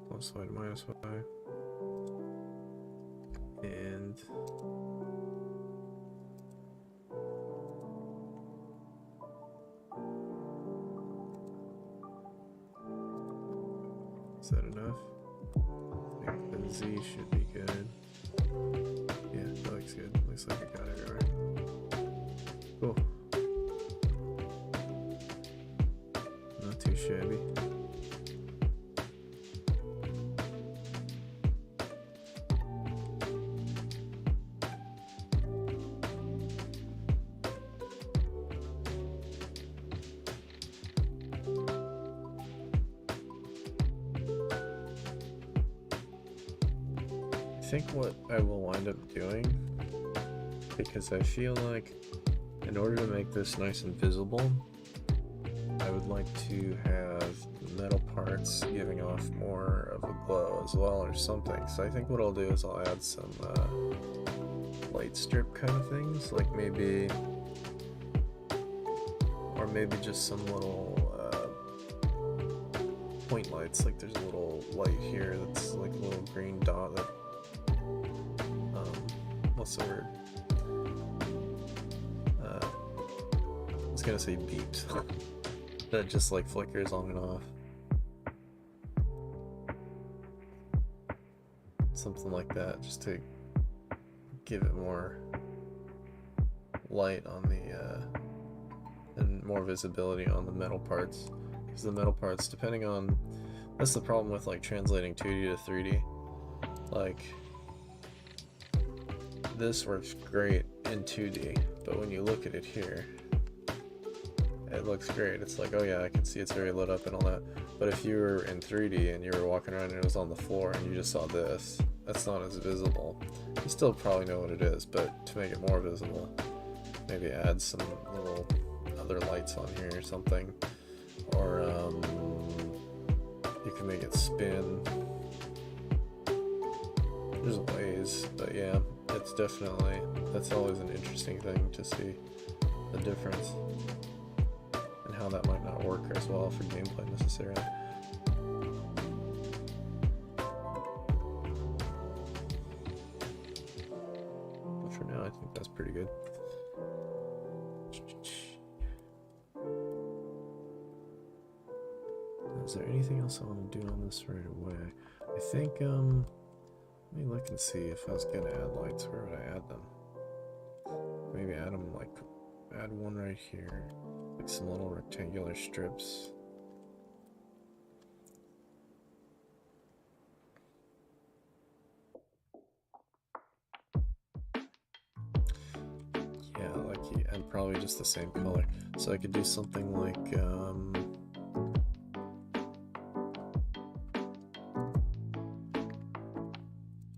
Plus y to minus y. And is that enough? I think the Z should be good. Yeah, that looks good. Looks like I got it everywhere. Cool. Not too shabby. I think what I will wind up doing, because I feel like in order to make this nice and visible, I would like to have the metal parts giving off more of a glow as well or something. So I think what I'll do is I'll add some light strip kind of things, like maybe, or maybe just some little point lights, like there's a little light here that's like a little green dot that what's the word? I was gonna say beeps. That just like flickers on and off. Something like that, just to give it more light on the and more visibility on the metal parts. Because the metal parts, depending on, that's the problem with like translating 2D to 3D. Like, this works great in 2D, but when you look at it here, it looks great. It's like, oh yeah, I can see it's very lit up and all that. But if you were in 3D and you were walking around and it was on the floor and you just saw this, that's not as visible. You still probably know what it is, but to make it more visible, maybe add some little other lights on here or something. Or you can make it spin. There's ways, but yeah, it's definitely, that's always an interesting thing to see the difference and how that might not work as well for gameplay necessarily. But for now, I think that's pretty good. Is there anything else I want to do on this right away? I think, let me look and see if I was going to add lights. Where would I add them? Maybe add them, like, add one right here. Like some little rectangular strips. Yeah, like, and probably just the same color. So I could do something like,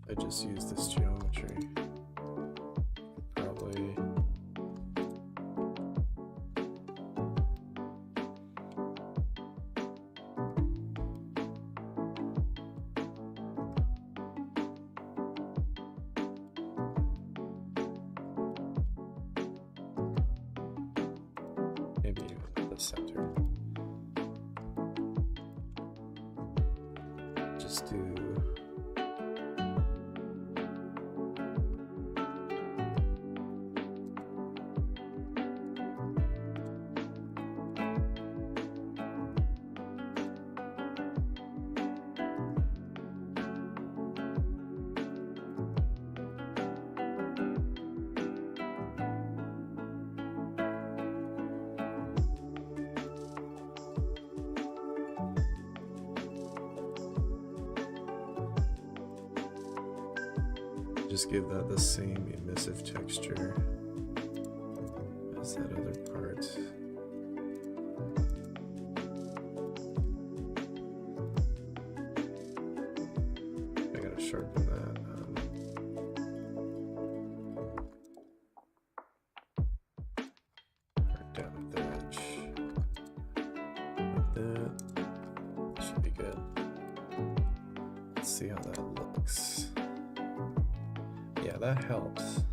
I just use this geometry. the center. Just do just give that the same emissive texture as that other part. I gotta sharpen that. Right down at the edge. Like that. Should be good. Let's see how that looks. Yeah, that helps.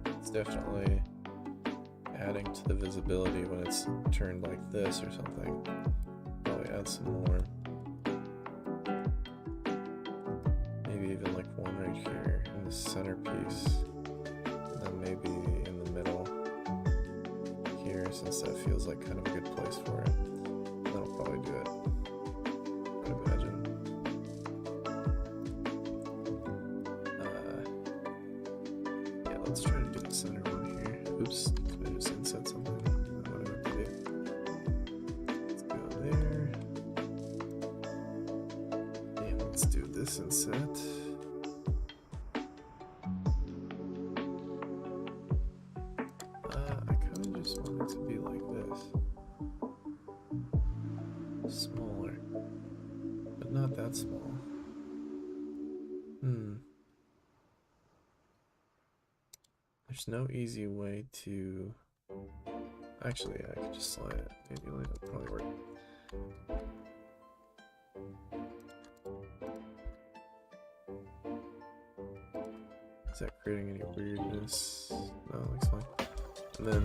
It's definitely adding to the visibility when it's turned like this or something. Probably add some more. Maybe even like one right here in the centerpiece. And then maybe in the middle here, since that feels like kind of a good place for it. That'll probably do it, I'd imagine. Let's try to do the center one here. Oops, I just inset something. Whatever to do. Let's go there. And let's do this inset. I kind of just want it to be like this. Smaller. But not that small. There's no easy way to... Actually, I could just slide it manually, that'll probably work. Is that creating any weirdness? No, it looks fine. And then,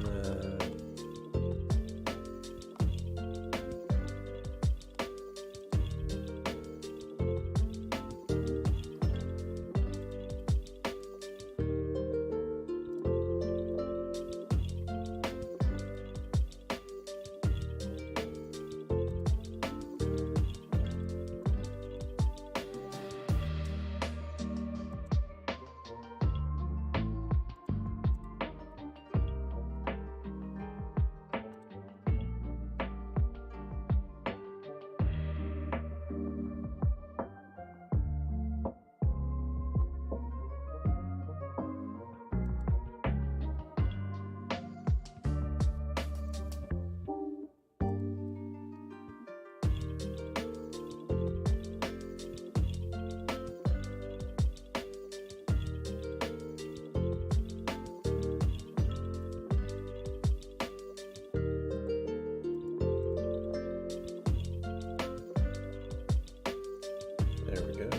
there we go.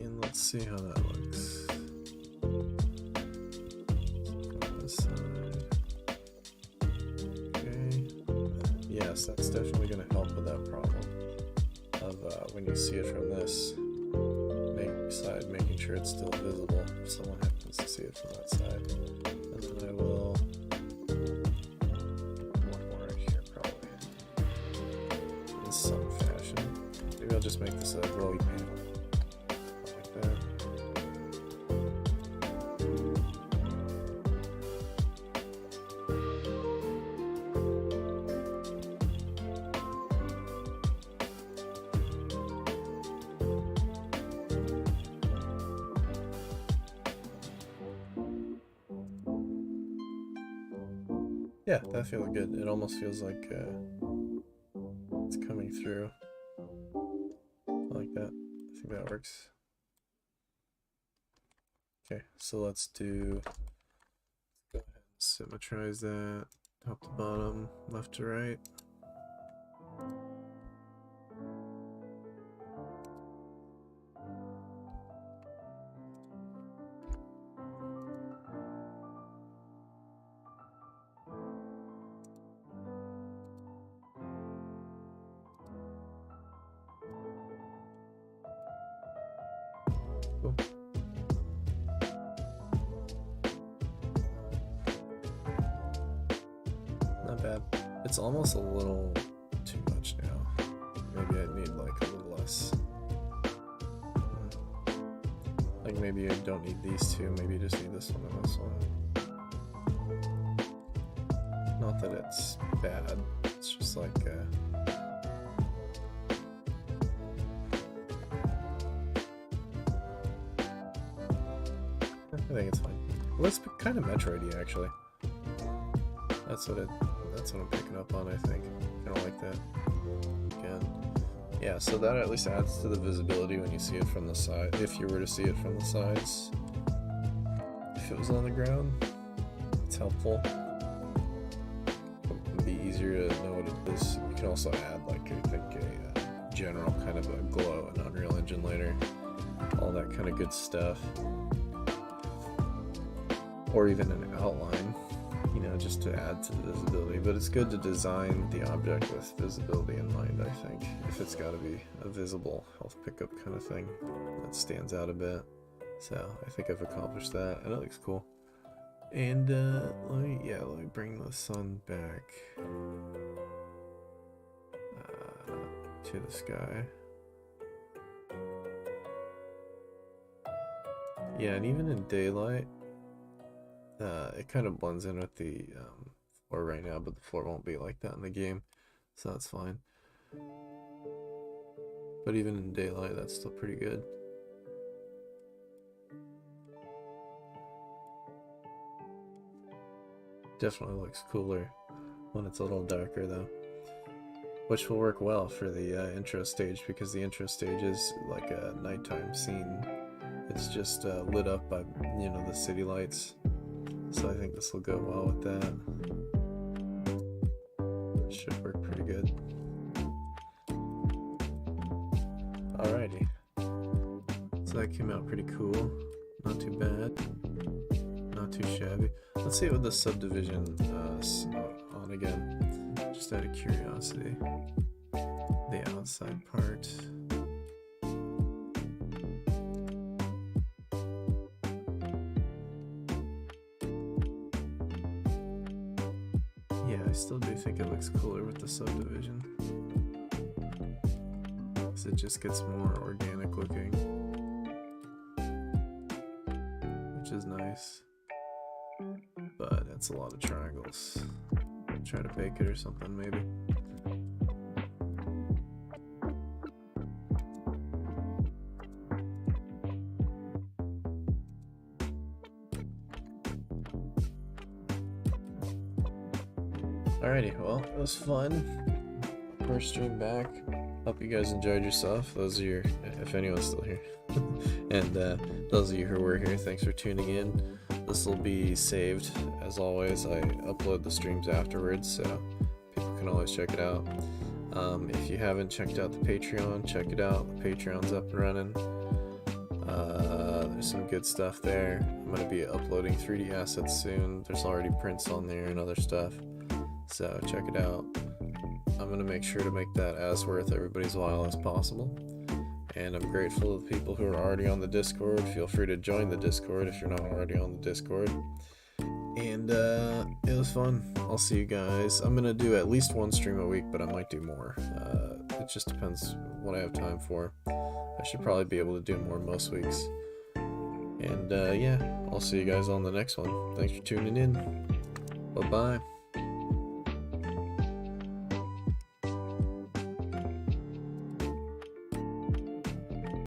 And let's see how that looks. On this side. Okay. Yes, that's definitely going to help with that problem of when you see it from this side, making sure it's still visible if someone happens to see it from that side. And then I will one more right here probably in some fashion. Maybe I'll just make this a glowy panel like that. Yeah, that feels good. It almost feels like it's coming through like that. I think that works. Okay, so let's go ahead and symmetrize that top to bottom, left to right. Cool. Not bad. It's almost a little too much now. Maybe I need like a little less. Like maybe you don't need these two, maybe you just need this one and this one. Not that it's bad, it's just like I think it's fine. Well, it's kind of Metroid-y actually. That's what I'm picking up on, I think. Kinda like that. Again. Yeah, so that at least adds to the visibility when you see it from the side. If you were to see it from the sides. If it was on the ground, it's helpful. It'd be easier to know what it is. You can also add like I think a general kind of a glow in Unreal Engine later. All that kind of good stuff. Or even an outline, you know, just to add to the visibility. But it's good to design the object with visibility in mind, I think. If it's got to be a visible health pickup kind of thing that stands out a bit. So I think I've accomplished that, and it looks cool. And let me bring the sun back to the sky. Yeah, and even in daylight, it kind of blends in with the floor right now, but the floor won't be like that in the game, so that's fine. But even in daylight, that's still pretty good. Definitely looks cooler when it's a little darker though, which will work well for the intro stage, because the intro stage is like a nighttime scene. It's just lit up by, you know, the city lights. So I think this will go well with that. It should work pretty good. Alrighty. So that came out pretty cool. Not too bad. Not too shabby. Let's see it with the subdivision on again. Just out of curiosity. The outside part. Yeah, I still do think it looks cooler with the subdivision. Because it just gets more organic looking. Which is nice. But it's a lot of triangles. Try to bake it or something maybe. Alrighty, well, it was fun. First stream back. Hope you guys enjoyed yourself. Those of you, if anyone's still here. And those of you who were here, thanks for tuning in. This will be saved. As always, I upload the streams afterwards, so people can always check it out. If you haven't checked out the Patreon, check it out. The Patreon's up and running. There's some good stuff there. I'm going to be uploading 3D assets soon. There's already prints on there and other stuff. So check it out. I'm going to make sure to make that as worth everybody's while as possible. And I'm grateful to the people who are already on the Discord. Feel free to join the Discord if you're not already on the Discord. And it was fun. I'll see you guys. I'm going to do at least one stream a week, but I might do more. It just depends what I have time for. I should probably be able to do more most weeks. And yeah, I'll see you guys on the next one. Thanks for tuning in. Bye-bye.